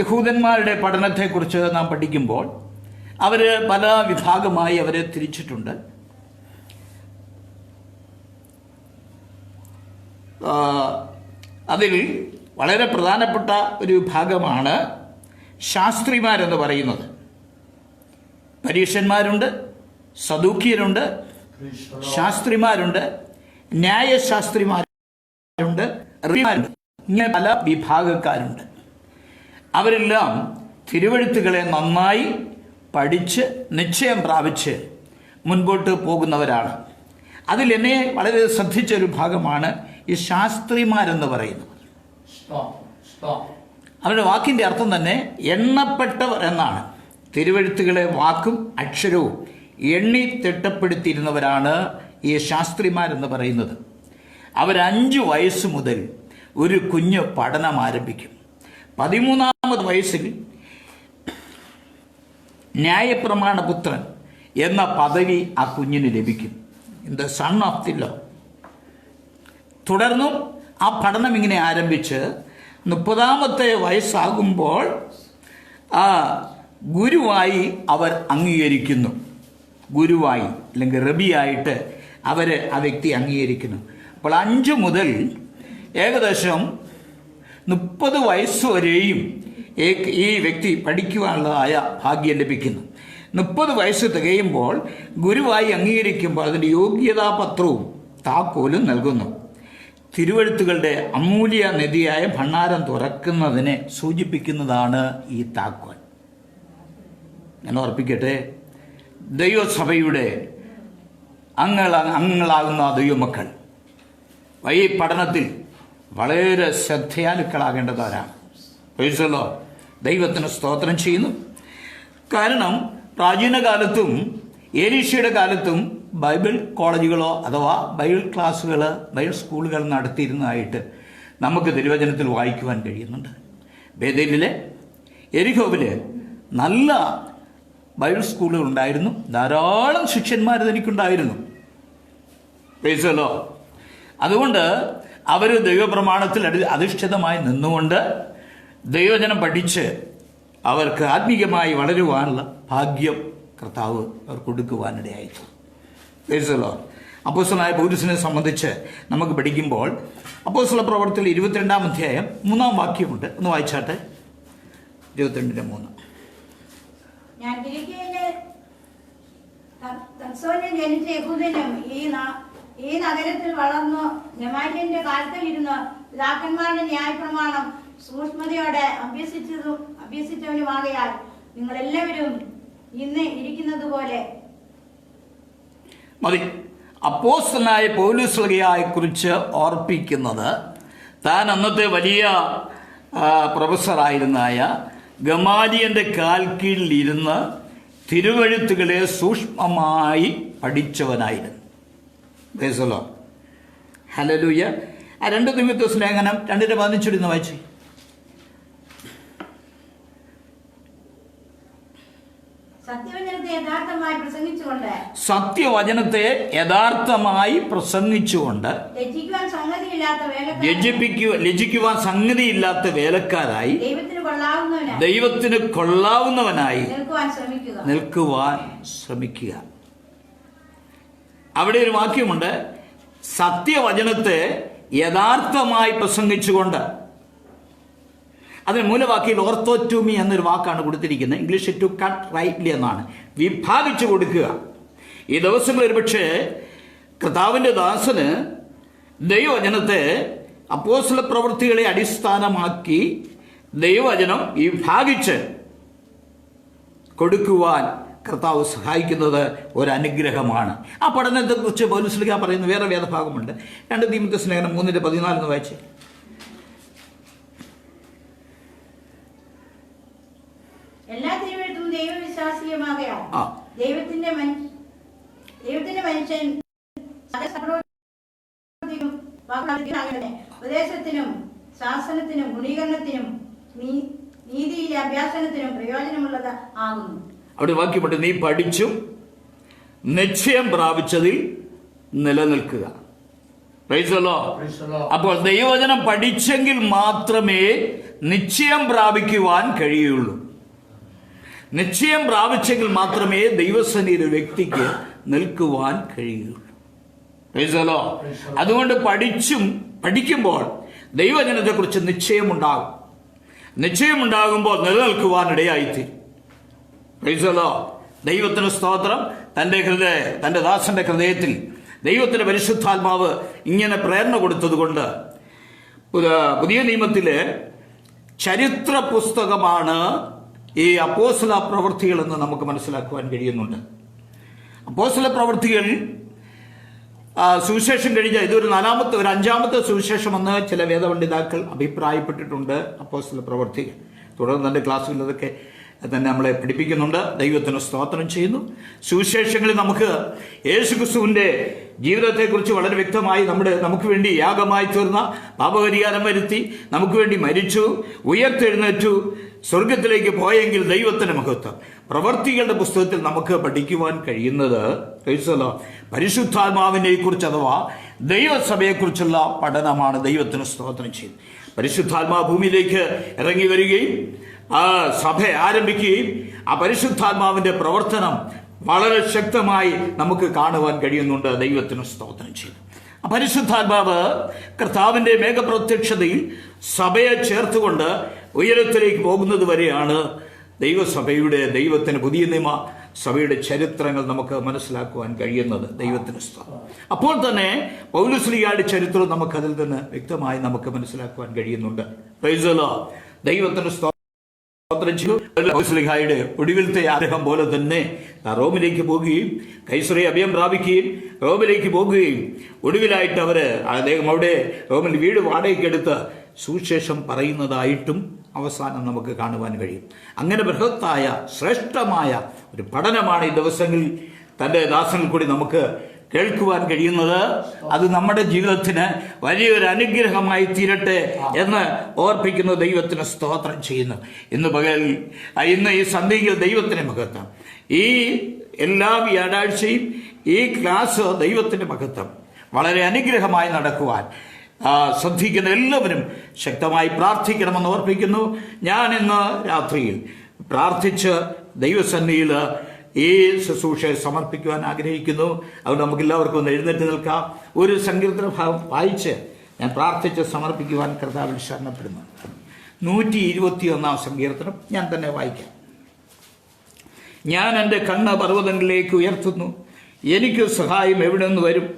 യഹൂദന്മാരുടെ പഠനത്തെക്കുറിച്ച് നാം പഠിക്കുമ്പോൾ അവർ പല വിഭാഗമായി അവരെ തിരിച്ചിട്ടുണ്ട്. അതിൽ വളരെ പ്രധാനപ്പെട്ട ഒരു വിഭാഗമാണ് ശാസ്ത്രിമാരെന്ന് പറയുന്നത്. പരീക്ഷന്മാരുണ്ട്, സദൂക്യരുണ്ട്, ശാസ്ത്രിമാരുണ്ട്, ന്യായശാസ്ത്രിമാരുണ്ട്, ഇങ്ങനെ പല വിഭാഗക്കാരുണ്ട്. അവരെല്ലാം തിരുവെഴുത്തുകളെ നന്നായി പഠിച്ച് നിശ്ചയം പ്രാപിച്ച് മുൻപോട്ട് പോകുന്നവരാണ്. അതിൽ എന്നെ വളരെ ശ്രദ്ധിച്ചൊരു ഭാഗമാണ് ഈ ശാസ്ത്രിമാരെന്ന് പറയുന്നത്. അവരുടെ വാക്കിൻ്റെ അർത്ഥം തന്നെ എണ്ണപ്പെട്ടവർ എന്നാണ്. തിരുവെഴുത്തുകളെ വാക്കും അക്ഷരവും എണ്ണി തിട്ടപ്പെടുത്തിയിരുന്നവരാണ് ഈ ശാസ്ത്രിമാരെന്ന് പറയുന്നത്. അവർ 5 വയസ്സ് മുതൽ ഒരു കുഞ്ഞ് പഠനം ആരംഭിക്കും. 13ാമത് വയസ്സിൽ ന്യായപ്രമാണപുത്രൻ എന്ന പദവി ആ കുഞ്ഞിന് ലഭിക്കും. In the son of the law. തുടർന്നും ആ പഠനം ഇങ്ങനെ ആരംഭിച്ച് 30ാമത്തെ വയസ്സാകുമ്പോൾ ആ ഗുരുവായി അവർ അംഗീകരിക്കുന്നു. ഗുരുവായി അല്ലെങ്കിൽ റബിയായിട്ട് അവർ ആ വ്യക്തി അംഗീകരിക്കുന്നു. അപ്പോൾ 5 മുതൽ ഏകദേശം 30 വയസ്സ് വരെയും ഈ വ്യക്തി പഠിക്കുവാനുള്ളതായ ഭാഗ്യം ലഭിക്കുന്നു. 30 വയസ്സ് തികയുമ്പോൾ ഗുരുവായി അംഗീകരിക്കുമ്പോൾ അതിൻ്റെ യോഗ്യതാപത്രവും താക്കോലും നൽകുന്നു. തിരുവെഴുത്തുകളുടെ അമൂല്യ നിധിയായ ഭണ്ഡാരം തുറക്കുന്നതിനെ സൂചിപ്പിക്കുന്നതാണ് ഈ താക്കോൽ. ഞാൻ ഓർപ്പിക്കട്ടെ, ദൈവസഭയുടെ അംഗങ്ങളാകുന്ന ദൈവമക്കൾ ഈ പഠനത്തിൽ വളരെ ശ്രദ്ധയാലുക്കളാകേണ്ടവരാണ്. പ്രൈസല്ലോ, ദൈവത്തിന് സ്തോത്രം ചെയ്യുന്നു. കാരണം പ്രാചീന കാലത്തും ഏലീശയുടെ കാലത്തും ബൈബിൾ കോളേജുകളോ അഥവാ ബൈബിൾ ക്ലാസ്സുകൾ, ബൈബിൾ സ്കൂളുകൾ നടത്തിയിരുന്നതായിട്ട് നമുക്ക് തിരുവചനത്തിൽ വായിക്കുവാൻ കഴിയുന്നുണ്ട്. ബേഥേലിലെ എരിഹോവില് നല്ല ബൈബിൾ സ്കൂളുകൾ ഉണ്ടായിരുന്നു. ധാരാളം ശിഷ്യന്മാർ എനിക്കുണ്ടായിരുന്നു. പ്രൈസല്ലോ. അതുകൊണ്ട് അവർ ദൈവപ്രമാണത്തിൽ അധിഷ്ഠിതമായി നിന്നുകൊണ്ട് ദൈവജനം പഠിച്ച് അവർക്ക് ആത്മീയമായി വളരുവാനുള്ള ഭാഗ്യം കർത്താവ് അവർ കൊടുക്കുവാനിടയായി. പ്രൈസല്ലോ. അപ്പോസ്തലനായ പൗലോസിനെ സംബന്ധിച്ച് നമുക്ക് പഠിക്കുമ്പോൾ അപ്പോസ്തല പ്രവർത്തിയിൽ 22-ാം അധ്യായം 3-ാം വാക്യമുണ്ട്. ഒന്ന് വായിച്ചാട്ടെ. 22:3.
ഞാൻ കിലിക്കിയയിലെ തർസോനിൽ ജനിച്ച യഹൂദനും ഈ നഗരത്തിൽ വളർന്നു ഗമാലിയലിന്റെ കാലത്തിൽ ഇരുന്ന് പിതാക്കന്മാരുടെ ന്യായപ്രമാണം സൂക്ഷ്മതയോടെ അഭ്യസിച്ചവനുമാകയാൽ നിങ്ങളെല്ലാവരും ഇന്ന് ഇരിക്കുന്നത് പോലെ.
മതി. അപ്പോസ്തലനായ പൗലോസ്ലീഹയെ കുറിച്ച് ഓർപ്പിക്കുന്നത് താൻ അന്നത്തെ വലിയ പ്രൊഫസറായിരുന്നായ ഗമാലിയന്റെ കാൽ കീഴിൽ ഇരുന്ന് തിരുവെഴുത്തുകളെ സൂക്ഷ്മമായി പഠിച്ചവനായിരുന്നു. ഹല്ലേലൂയ. ആ 2 തിമോഥെയോസ് ലേഖനം 2:15 വായിച്ചു.
സത്യവചനത്തെ യഥാർത്ഥമായി പ്രസംഗിച്ചുകൊണ്ട് ലജ്ജിക്കുവാൻ സംഗതിയില്ലാത്ത വേലക്കാരായി ദൈവത്തിന് കൊള്ളാവുന്നവനായി നിൽക്കുവാൻ ശ്രമിക്കുക. അവിടെ ഒരു വാക്യമുണ്ട്, സത്യവചനത്തെ യഥാർത്ഥമായി പ്രസംഗിച്ചുകൊണ്ട്. അതിന് മൂലവാക്യയിൽ ഓർത്തോറ്റൂമി എന്നൊരു വാക്കാണ് കൊടുത്തിരിക്കുന്നത്. ഇംഗ്ലീഷിൽ ടു കട്ട് റൈറ്റ്ലി എന്നാണ്, വിഭാഗിച്ചു കൊടുക്കുക. ഈ ദിവസങ്ങളിൽ ഒരുപക്ഷെ കർത്താവിൻ്റെ ദാസന് ദൈവവചനത്തെ
അപ്പോസ്തല പ്രവൃത്തികളെ അടിസ്ഥാനമാക്കി ദൈവവചനം ഈ ഭാഗിച്ച് കൊടുക്കുവാൻ കർത്താവ് സഹായിക്കുന്നത് ഒരു അനുഗ്രഹമാണ്. ആ പഠനത്തെക്കുറിച്ച് പൗലോസ് ശ്ലീഹ പറയുന്ന വേറെ വേദഭാഗമുണ്ട്. 2 തീമോഥെയോസ് ലേഖനം 3:14 വായിച്ച്.
എല്ലാ തിരുവെഴുത്തും ദൈവവിശ്വാസീയമാകയാൽ ദൈവത്തിന്റെ മനുഷ്യൻ ഉപദേശത്തിനും ശാസനത്തിനും ഗുണീകരണത്തിനും നീതിയിലെ അഭ്യാസനത്തിനും പ്രയോജനമുള്ളത് ആകുന്നു.
അവിടെ വാക്യമുണ്ട്, നീ പഠിച്ചും നിശ്ചയം പ്രാപിച്ചതിൽ നിലനിൽക്കുക. അപ്പോൾ ദൈവവചനം പഠിച്ചെങ്കിൽ മാത്രമേ നിശ്ചയം പ്രാപിക്കുവാൻ കഴിയുള്ളൂ. നിശ്ചയം പ്രാപിച്ചെങ്കിൽ മാത്രമേ ദൈവസന്നിധിയിൽ ഒരു വ്യക്തിക്ക് നിൽക്കുവാൻ കഴിയുള്ളൂ. അതുകൊണ്ട് പഠിക്കുമ്പോൾ ദൈവവചനത്തെ കുറിച്ച് നിശ്ചയമുണ്ടാകും. നിശ്ചയമുണ്ടാകുമ്പോൾ നിലനിൽക്കുവാൻ ഇടയായിത്തീരും. ദൈവത്തിന് സ്തോത്രം. തന്റെ ദാസന്റെ ഹൃദയത്തിൽ ദൈവത്തിന്റെ പരിശുദ്ധാത്മാവ് ഇങ്ങനെ പ്രേരണ കൊടുത്തതുകൊണ്ട് പുതിയ നിയമത്തിലെ ചരിത്ര പുസ്തകമാണ് ഈ അപ്പോസ്തല പ്രവൃത്തികൾ എന്ന് നമുക്ക് മനസ്സിലാക്കുവാൻ കഴിയുന്നുണ്ട്. അപ്പോസ്തല പ്രവൃത്തികൾ സുവിശേഷം കഴിഞ്ഞ ഇതൊരു 5ാമത്തെ സുവിശേഷമെന്ന് ചില വേദപണ്ഡിതാക്കൾ അഭിപ്രായപ്പെട്ടിട്ടുണ്ട്. അപ്പോസ്തല പ്രവൃത്തികൾ തുടർന്ന് എൻ്റെ ക്ലാസ്സുകളിൽ അതൊക്കെ തന്നെ നമ്മളെ പഠിപ്പിക്കുന്നുണ്ട്. ദൈവത്തിന് സ്തോത്രം ചെയ്യുന്നു. സുവിശേഷങ്ങളിൽ നമുക്ക് യേശുക്രിസ്തുവിന്റെ ജീവിതത്തെക്കുറിച്ച് വളരെ വ്യക്തമായി നമുക്ക് വേണ്ടി യാഗമായി തീർന്ന, പാപപരിഹാരം വരുത്തി, നമുക്ക് വേണ്ടി മരിച്ചു, ഉയർത്തെഴുന്നേറ്റു, സ്വർഗത്തിലേക്ക് പോയെങ്കിൽ ദൈവത്തിന് മഹത്വം. പ്രവർത്തികളുടെ പുസ്തകത്തിൽ നമുക്ക് പഠിക്കുവാൻ കഴിയുന്നത് പരിശുദ്ധാത്മാവിനെ കുറിച്ച് അഥവാ ദൈവസഭയെക്കുറിച്ചുള്ള പഠനമാണ്. ദൈവത്തിന് സ്തോത്രം ചെയ്യുന്നു. പരിശുദ്ധാത്മാ ഭൂമിയിലേക്ക് ഇറങ്ങി വരികയും ആ സഭ ആരംഭിക്കുകയും ആ പരിശുദ്ധാത്മാവിന്റെ പ്രവർത്തനം വളരെ ശക്തമായി നമുക്ക് കാണുവാൻ കഴിയുന്നുണ്ട്. ദൈവത്തിന് സ്തോത്രം ചെയ്തു. ആ പരിശുദ്ധാത്മാവ് കർത്താവിന്റെ മേഘപ്രത്യക്ഷതയിൽ സഭയെ ചേർത്തുകൊണ്ട് ഉയരത്തിലേക്ക് പോകുന്നത് വരെയാണ് ദൈവത്തിന് പുതിയ നിയമ സഭയുടെ ചരിത്രങ്ങൾ നമുക്ക് മനസ്സിലാക്കുവാൻ കഴിയുന്നത്. ദൈവത്തിന് സ്തോത്രം. അപ്പോൾ തന്നെ പൗലോസ് ശ്ലീഹായുടെ ചരിത്രം നമുക്കതിൽ നിന്ന് വ്യക്തമായി നമുക്ക് മനസ്സിലാക്കുവാൻ കഴിയുന്നുണ്ട്. Price the Lord. ദൈവത്തിന് സ്തോത്രം. ശ്ലീഹായുടെ ഒടുവിലത്തെ ആഗ്രഹം പോലെ തന്നെ റോമിലേക്ക് പോകുകയും കൈസറിയ അഭയം പ്രാപിക്കുകയും റോമിലേക്ക് പോകുകയും ഒടുവിലായിട്ട് അദ്ദേഹം അവിടെ റോമിൽ വീട് വാടകയ്ക്കെടുത്ത് സുവിശേഷം പറയുന്നതായിട്ടും അവസാനം നമുക്ക് കാണുവാൻ കഴിയും. അങ്ങനെ ബൃഹത്തായ ശ്രേഷ്ഠമായ ഒരു പഠനമാണ് ഈ ദിവസങ്ങളിൽ തൻ്റെ ദാസനിൽ കൂടി നമുക്ക് കേൾക്കുവാൻ കഴിയുന്നത്. അത് നമ്മുടെ ജീവിതത്തിന് വലിയൊരു അനുഗ്രഹമായി തീരട്ടെ എന്ന് ഓർപ്പിക്കുന്ന ദൈവത്തിന് സ്തോത്രം ചെയ്യുന്നു. ഇന്ന് ഈ സന്ധ്യയിൽ ദൈവത്തിന് മഹത്വം. ഈ എല്ലാ വ്യാഴാഴ്ചയും ഈ ക്ലാസ് ദൈവത്തിന്റെ മഹത്വം വളരെ അനുഗ്രഹമായി നടക്കുവാൻ ശ്രദ്ധിക്കുന്ന എല്ലാവരും ശക്തമായി പ്രാർത്ഥിക്കണമെന്ന് ഓർപ്പിക്കുന്നു. ഞാൻ ഇന്ന് രാത്രിയിൽ പ്രാർത്ഥിച്ച് ദൈവസന്നിധിയിൽ ഈ ശുശ്രൂഷയെ സമർപ്പിക്കുവാൻ ആഗ്രഹിക്കുന്നു. അതുകൊണ്ട് നമുക്ക് എല്ലാവർക്കും ഒന്ന് എഴുന്നേറ്റ് നിൽക്കാം. ഒരു സങ്കീർത്തന ഭാഗം വായിച്ച് ഞാൻ പ്രാർത്ഥിച്ച് സമർപ്പിക്കുവാൻ കർത്താവിൽ ശരണപ്പെടുന്നു. 121 സങ്കീർത്തനം ഞാൻ തന്നെ വായിക്കാം. ഞാൻ എൻ്റെ കണ്ണ് പർവ്വതങ്ങളിലേക്ക് ഉയർത്തുന്നു. എനിക്ക് സഹായം എവിടെ നിന്ന് വരും?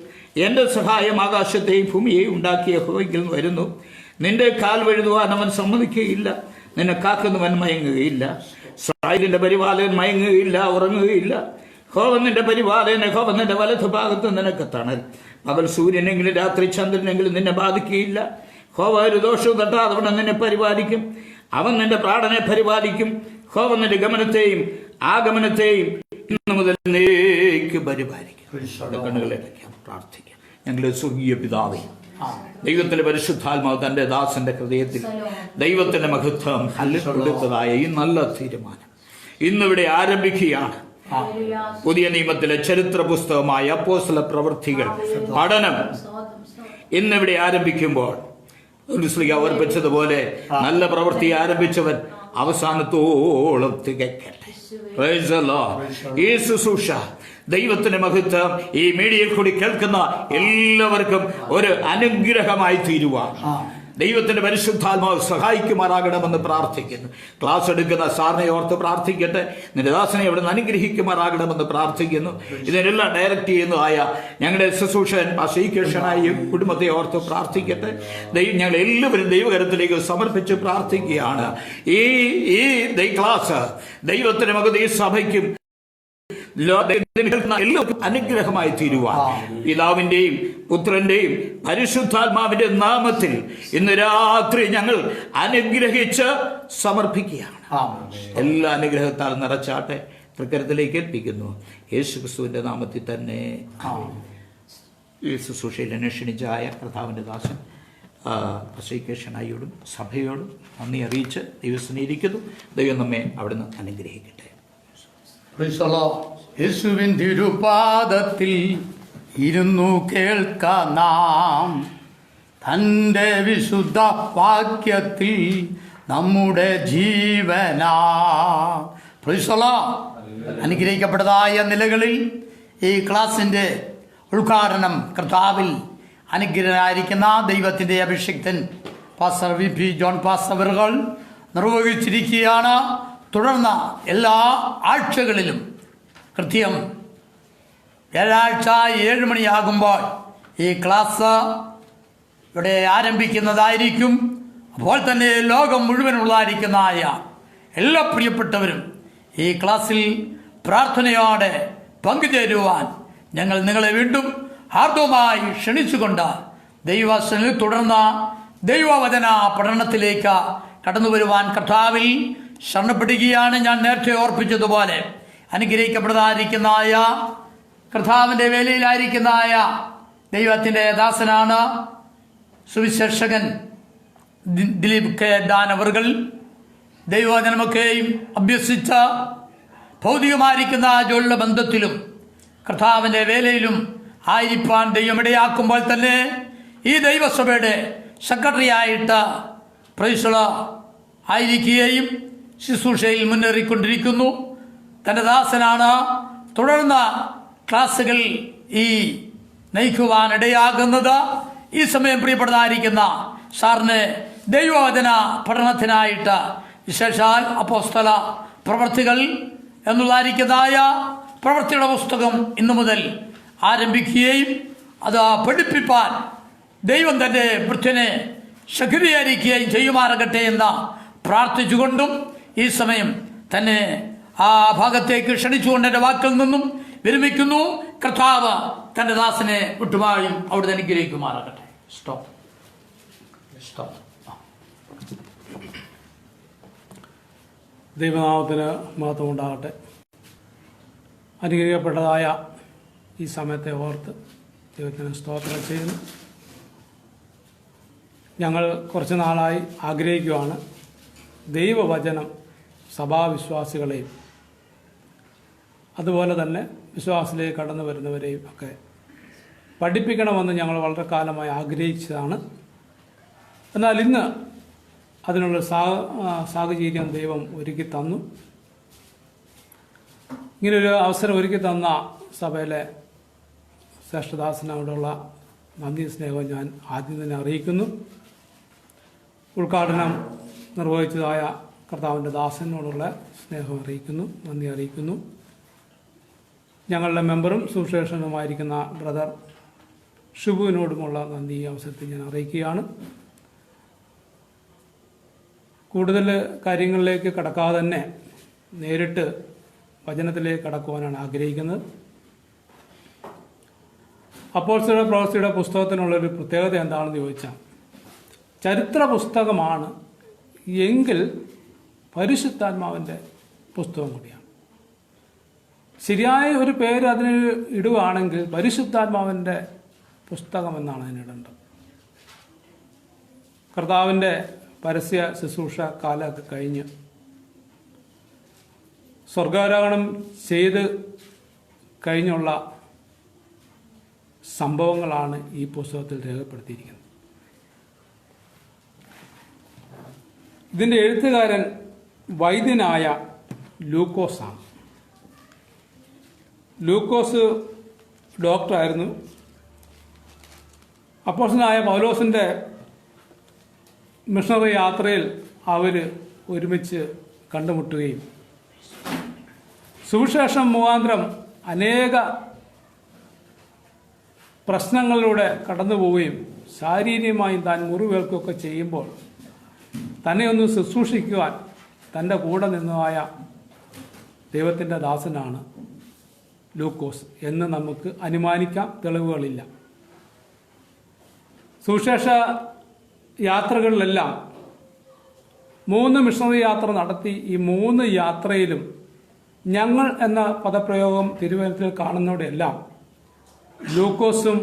എൻ്റെ സഹായം ആകാശത്തെയും ഭൂമിയെയും ഉണ്ടാക്കിയ യഹോവയിൽ നിന്ന് വരുന്നു. നിന്റെ കാൽ വഴുതുവാൻ അവൻ സമ്മതിക്കുകയില്ല. നിന്നെ കാക്കുന്നവൻ മയങ്ങുകയില്ല. ഇസ്രായേലിന്റെ പരിപാലകൻ മയങ്ങുകയില്ല, ഉറങ്ങുകയില്ല. യഹോവ നിന്റെ പരിപാലകൻ, യഹോവ നിന്റെ വലതു ഭാഗത്ത് നിനക്ക് തണൽ. പകൽ സൂര്യനെങ്കിലും രാത്രി ചന്ദ്രനെങ്കിലും നിന്നെ ബാധിക്കുകയില്ല. യഹോവ ഒരു ദോഷവും തട്ടാതെ അവൻ നിന്നെ പരിപാലിക്കും. അവൻ നിന്റെ പ്രാണനെ പരിപാലിക്കും. യഹോവ നിന്റെ ഗമനത്തെയും ആഗമനത്തെയും ഇന്നു മുതൽ പരിപാലിക്കും. കണ്ണുകളെ പ്രാർത്ഥിക്കാം. ഞങ്ങളുടെ സ്വർഗീയ പിതാവേ, ദൈവത്തിന്റെ പരിശുദ്ധാത്മാവ് തന്റെ ദാസന്റെ ഹൃദയത്തിൽ ദൈവത്തിന്റെ മഹത്വം കൊടുത്തതായ ഈ നല്ല തീരുമാനം ഇന്നിവിടെ ആരംഭിക്കുകയാണ്. പുതിയ നിയമത്തിലെ ചരിത്ര പുസ്തകമായ അപ്പോസ്തല പ്രവൃത്തികൾ പഠനം ഇന്നിവിടെ ആരംഭിക്കുമ്പോൾ ശ്ലീഹ ഓർപ്പിച്ചതുപോലെ നല്ല പ്രവൃത്തി ആരംഭിച്ചവൻ അവസാനത്തോളം തികയ്ക്കട്ടെ. ഈ ശുശ്രൂഷ ദൈവത്തിന്റെ മഹത്വം ഈ മീഡിയയിൽ കൂടി കേൾക്കുന്ന എല്ലാവർക്കും ഒരു അനുഗ്രഹമായി തീരുവാൻ ദൈവത്തിന്റെ പരിശുദ്ധാത്മാവ് സഹായിക്കുമാറാകണമെന്ന് പ്രാർത്ഥിക്കുന്നു. ക്ലാസ് എടുക്കുന്ന സാറിനെ ഓർത്ത് പ്രാർത്ഥിക്കട്ടെ. നിന്റെ ദാസനെ അവിടെ നിന്ന് അനുഗ്രഹിക്കുമാറാകണമെന്ന് പ്രാർത്ഥിക്കുന്നു. ഇതിനെല്ലാം ഡയറക്റ്റ് ചെയ്യുന്നതായ ഞങ്ങളുടെ ശുശ്രൂഷൻ പാസ്റ്റർ കുടുംബത്തെ ഓർത്ത് പ്രാർത്ഥിക്കട്ടെ. ഞങ്ങൾ എല്ലാവരും ദൈവകരത്തിലേക്ക് സമർപ്പിച്ച് പ്രാർത്ഥിക്കുകയാണ്. ഈ ക്ലാസ് ദൈവത്തിന് മകത് ഈ സഭയ്ക്കും എല്ലാവർക്കും അനുഗ്രഹമായി തീരുവാൻ പിതാവിന്റെയും പുത്രന്റെയും പരിശുദ്ധാത്മാവിന്റെ നാമത്തിൽ ഇന്ന് രാത്രി ഞങ്ങൾ അനുഗ്രഹിച്ച് സമർപ്പിക്കുകയാണ്. എല്ലാ അനുഗ്രഹത്താൽ നിറച്ചാട്ടെ. തൃക്കരത്തിലേക്ക് ഏൽപ്പിക്കുന്നു യേശുക്രിസ്തുവിന്റെ നാമത്തിൽ തന്നെ. ഈ ശുശ്രൂഷയിൽ അന്വേഷണിച്ചായ കർത്താവിന്റെ ദാസൻ പ്രസവിക്കേഷനായോടും സഭയോടും നന്ദി അറിയിച്ച് ദൈവസ്നേഹിക്കുന്നു. ദൈവം നമ്മെ അവിടുന്ന് അനുഗ്രഹിക്കട്ടെ.
യേശുവിൻ തിരുപാദത്തിൽ ഇരുന്നു കേൾക്കാം നാം തൻ്റെ വിശുദ്ധ വാക്യത്തിൽ നമ്മുടെ ജീവനാ. അനുഗ്രഹിക്കപ്പെട്ടതായ നിലകളിൽ ഈ ക്ലാസിൻ്റെ ഉദ്ഘാടനം കർത്താവിൽ അനുഗ്രഹരായിരിക്കുന്ന ദൈവത്തിൻ്റെ അഭിഷിക്തൻ pastor V P John pastor അവറുകൾ നിർവഹിച്ചിരിക്കുകയാണ്. തുടർന്ന് എല്ലാ ആഴ്ചകളിലും കൃത്യം വ്യാഴാഴ്ച 7 മണിയാകുമ്പോൾ ഈ ക്ലാസ് ഇവിടെ ആരംഭിക്കുന്നതായിരിക്കും. അപ്പോൾ തന്നെ ലോകം മുഴുവനുള്ളതായിരിക്കുന്നതായ എല്ലാ പ്രിയപ്പെട്ടവരും ഈ ക്ലാസ്സിൽ പ്രാർത്ഥനയോടെ പങ്കുചേരുവാൻ ഞങ്ങൾ നിങ്ങളെ വീണ്ടും ഹാർദവുമായി ക്ഷണിച്ചുകൊണ്ട് ദൈവവചനത്തിൽ തുടർന്ന ദൈവവചന പഠനത്തിലേക്ക് കടന്നു വരുവാൻ കർത്താവിൽ ശരണപ്പെടുകയാണ്. ഞാൻ നേരത്തെ ഓർപ്പിച്ചതുപോലെ അനുഗ്രഹിക്കപ്പെട്ടതായിരിക്കുന്നതായ കർത്താവിൻ്റെ വേലയിലായിരിക്കുന്നതായ ദൈവത്തിൻ്റെ ദാസനാണ് സുവിശേഷകൻ ദിലീപ് കെ ദാനവറുകൾ. ദൈവവചനമൊക്കെയും അഭ്യസിച്ച ഭൗതികമായിരിക്കുന്ന ജോലിയുടെ ബന്ധത്തിലും കർത്താവിൻ്റെ വേലയിലും ആയിരിക്കാൻ ദൈവമിടയാക്കുമ്പോൾ തന്നെ ഈ ദൈവസഭയുടെ സെക്രട്ടറിയായിട്ട് ആയിരിക്കുകയും ശുശ്രൂഷയിൽ മുന്നേറിക്കൊണ്ടിരിക്കുന്നു. തൻ്റെ ദാസനാണ്. തുടർന്ന് ക്ലാസ്സുകൾ ഈ നയിക്കുവാനിടയാകുന്നത്. ഈ സമയം പ്രിയപ്പെട്ടതായിരിക്കുന്ന സാറിന് ദൈവവചന പഠനത്തിനായിട്ട് വിശേഷാൽ അപ്പോസ്തല പ്രവർത്തികൾ എന്നുള്ളതായിരിക്കുന്നതായ പ്രവർത്തിയുടെ പുസ്തകം ഇന്നു മുതൽ ആരംഭിക്കുകയും അത് പഠിപ്പിപ്പാൻ ദൈവം തൻ്റെ വൃത്തിനെ ശക്തീകരിക്കുകയും ചെയ്യുമാറാകട്ടെ എന്ന് പ്രാർത്ഥിച്ചുകൊണ്ടും ഈ സമയം തന്നെ ആ ഭാഗത്തേക്ക് ക്ഷണിച്ചുകൊണ്ട് എൻ്റെ വാക്കിൽ നിന്നും വിരമിക്കുന്നു. കർത്താവ് തൻ്റെ ദാസനെ വിട്ടുമായും അവിടുന്ന് അനുഗ്രഹിക്കുമാറാകട്ടെ. സ്റ്റോപ്പ്.
ദൈവനാമത്തിന് മഹത്വം ഉണ്ടാകട്ടെ. അനുഗ്രഹിക്കപ്പെട്ടതായ ഈ സമയത്തെ ഓർത്ത് ദൈവത്തിന് സ്തോത്രം ചെയ്യുന്നു. ഞങ്ങൾ കുറച്ച് നാളായി ആഗ്രഹിക്കുകയാണ് ദൈവവചനം സഭാവിശ്വാസികളെയും അതുപോലെ തന്നെ വിശ്വാസത്തിലേക്ക് കടന്നു വരുന്നവരെയും ഒക്കെ പഠിപ്പിക്കണമെന്ന് ഞങ്ങൾ വളരെ കാലമായി ആഗ്രഹിച്ചതാണ്. എന്നാൽ ഇന്ന് അതിനുള്ള സാഹചര്യം ദൈവം ഒരുക്കി തന്നു. ഇങ്ങനൊരു അവസരം ഒരുക്കി തന്ന സഭയിലെ ശ്രേഷ്ഠദാസനോടുള്ള നന്ദി സ്നേഹവും ഞാൻ ആദ്യം തന്നെ അറിയിക്കുന്നു. ഉദ്ഘാടനം നിർവഹിച്ചതായ കർത്താവിൻ്റെ ദാസനോടുള്ള സ്നേഹം അറിയിക്കുന്നു, നന്ദി അറിയിക്കുന്നു. ഞങ്ങളുടെ മെമ്പറും സുവിശേഷകനുമായിരിക്കുന്ന ബ്രദർ ഷിബുവിനോടുമുള്ള നന്ദി ഈ അവസരത്തിൽ ഞാൻ അറിയിക്കുകയാണ്. കൂടുതൽ കാര്യങ്ങളിലേക്ക് കടക്കാതെ തന്നെ നേരിട്ട് വചനത്തിലേക്ക് കടക്കുവാനാണ് ആഗ്രഹിക്കുന്നത്. അപ്പോസ്തല പ്രവൃത്തിയുടെ പുസ്തകത്തിനുള്ളൊരു പ്രത്യേകത എന്താണെന്ന് ചോദിച്ചാൽ ചരിത്ര പുസ്തകമാണ് എങ്കിൽ പരിശുദ്ധാത്മാവിൻ്റെ പുസ്തകം കൂടിയാണ്. ശരിയായ ഒരു പേര് അതിന് ഇടുകയാണെങ്കിൽ പരിശുദ്ധാത്മാവിൻ്റെ പുസ്തകം എന്നാണ് അതിനിടേണ്ടത്. കർത്താവിൻ്റെ പരസ്യ ശുശ്രൂഷ കാലമൊക്കെ കഴിഞ്ഞ് സ്വർഗാരോഹണം ചെയ്ത് കഴിഞ്ഞുള്ള സംഭവങ്ങളാണ് ഈ പുസ്തകത്തിൽ രേഖപ്പെടുത്തിയിരിക്കുന്നത്. ഇതിൻ്റെ എഴുത്തുകാരൻ വൈദ്യനായ ലൂക്കോസാണ്. ലൂക്കോസ് ഡോക്ടറായിരുന്നു. അപ്പോസ്തലനായ പൗലോസിൻ്റെ മിഷണറി യാത്രയിൽ അവർ ഒരുമിച്ച് കണ്ടുമുട്ടുകയും സുവിശേഷം മുഖാന്തരം അനേക പ്രശ്നങ്ങളിലൂടെ കടന്നു പോവുകയും ശാരീരികമായും താൻ മുറിവേൽക്കുകയൊക്കെ ചെയ്യുമ്പോൾ തന്നെ ഒന്ന് ശുശ്രൂഷിക്കുവാൻ തൻ്റെ കൂടെ നിന്നതായ ദൈവത്തിൻ്റെ ദാസനാണ് ലൂക്കോസ് എന്ന് നമുക്ക് അനുമാനിക്കാം. തെളിവുകളില്ല. സുവിശേഷ യാത്രകളിലെല്ലാം 3 മിഷണറി യാത്ര നടത്തി. ഈ 3 യാത്രയിലും ഞങ്ങൾ എന്ന പദപ്രയോഗം തിരുവനന്തപുരത്തിൽ കാണുന്നതോടെല്ലാം ലൂക്കോസും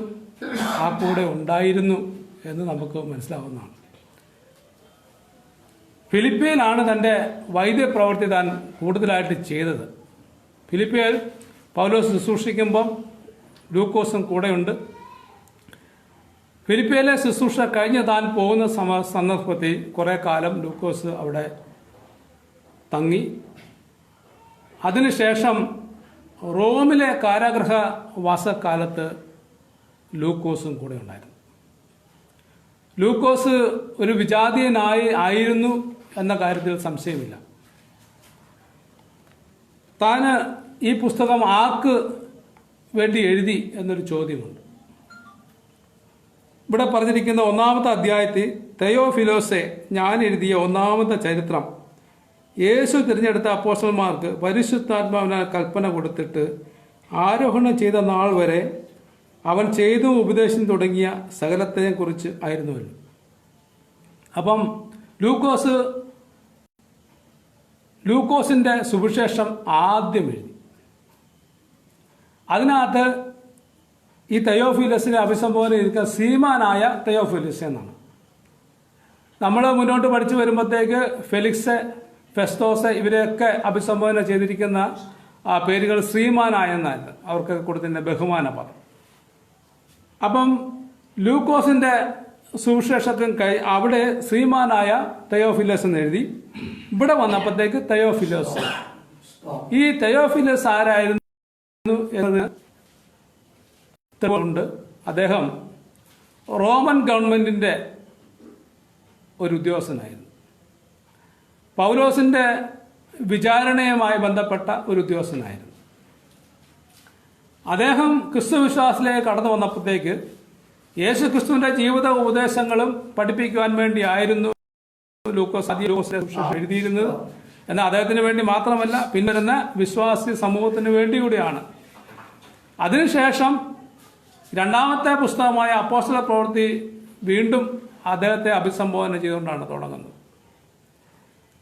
ആ കൂടെ ഉണ്ടായിരുന്നു എന്ന് നമുക്ക് മനസ്സിലാവുന്നതാണ്. ഫിലിപ്പിയിലാണ് തൻ്റെ വൈദ്യപ്രവൃത്തി താൻ കൂടുതലായിട്ട് ചെയ്തത്. ഫിലിപ്പിയിൽ പൗലോസ് ശുശ്രൂഷിക്കുമ്പം ലൂക്കോസും കൂടെയുണ്ട്. ഫിലിപ്പിയിലെ ശുശ്രൂഷ കഴിഞ്ഞ് താൻ പോകുന്ന സന്ദർഭത്തിൽ കുറേ കാലം ലൂക്കോസ് അവിടെ തങ്ങി. അതിനുശേഷം റോമിലെ കാരാഗൃഹ വാസക്കാലത്ത് ലൂക്കോസും കൂടെ ഉണ്ടായിരുന്നു. ലൂക്കോസ് ഒരു വിജാതീയനായിരുന്നു എന്ന കാര്യത്തിൽ സംശയമില്ല. താന് ഈ പുസ്തകം ആർക്ക് വേണ്ടി എഴുതി എന്നൊരു ചോദ്യമുണ്ട്. ഇവിടെ പറഞ്ഞിരിക്കുന്ന 1-ാമത്തെ അധ്യായത്തിൽ തെയോഫിലോസെ, ഞാൻ എഴുതിയ 1-ാമത്തെ ചരിത്രം യേശു തിരഞ്ഞെടുത്ത അപ്പോസ്തലന്മാർക്ക് പരിശുദ്ധാത്മാവിനാൽ കൽപ്പന കൊടുത്തിട്ട് ആരോഹണം ചെയ്ത നാൾ വരെ അവൻ ചെയ്തു ഉപദേശം തുടങ്ങിയ സകലത്തെയും കുറിച്ച് ആയിരുന്നുവല്ലോ. അപ്പം ലൂക്കോസിന്റെ സുവിശേഷം ആദ്യം എഴുതി. അതിനകത്ത് ഈ തെയോഫിലസിനെ അഭിസംബോധന ചെയ്തിരിക്കുന്ന ശ്രീമാനായ തെയോഫിലസ് എന്നാണ്. നമ്മൾ മുന്നോട്ട് പഠിച്ചു വരുമ്പോഴത്തേക്ക് ഫെലിക്സ്, ഫെസ്തോസ് ഇവരെയൊക്കെ അഭിസംബോധന ചെയ്തിരിക്കുന്ന പേരുകൾ ശ്രീമാനായ എന്നായിരുന്നു അവർക്ക് കൊടുത്തിരുന്ന ബഹുമാന പദം. അപ്പം ലൂക്കോസിന്റെ സുവിശേഷത്തിന് അവിടെ ശ്രീമാനായ തെയോഫിലസ് എന്ന് എഴുതി. ഇവിടെ വന്നപ്പോഴത്തേക്ക് തെയോഫിലോസ്. ഈ തെയോഫിലസ് ആരായിരുന്നു എന്ന് തെളിവുണ്ട്. അദ്ദേഹം റോമൻ ഗവൺമെന്റിന്റെ ഒരു ഉദ്യോഗസ്ഥനായിരുന്നു. പൗലോസിന്റെ വിചാരണയുമായി ബന്ധപ്പെട്ട ഒരു ഉദ്യോഗസ്ഥനായിരുന്നു. അദ്ദേഹം ക്രിസ്തു വിശ്വാസത്തിലേക്ക് കടന്നു വന്നപ്പോഴത്തേക്ക് യേശു ക്രിസ്തുവിന്റെ ജീവിത ഉപദേശങ്ങളും പഠിപ്പിക്കുവാൻ വേണ്ടിയായിരുന്നു ലൂക്കോസ് എഴുതിയിരുന്നത്. എന്നാൽ അദ്ദേഹത്തിന് വേണ്ടി മാത്രമല്ല, പിൻവരുന്ന വിശ്വാസി സമൂഹത്തിന് വേണ്ടി കൂടിയാണ്. അതിനുശേഷം 2-ാമത്തെ പുസ്തകമായ അപ്പോസ്തല പ്രവൃത്തി വീണ്ടും അദ്ദേഹത്തെ അഭിസംബോധന ചെയ്തുകൊണ്ടാണ് തുടങ്ങുന്നത്.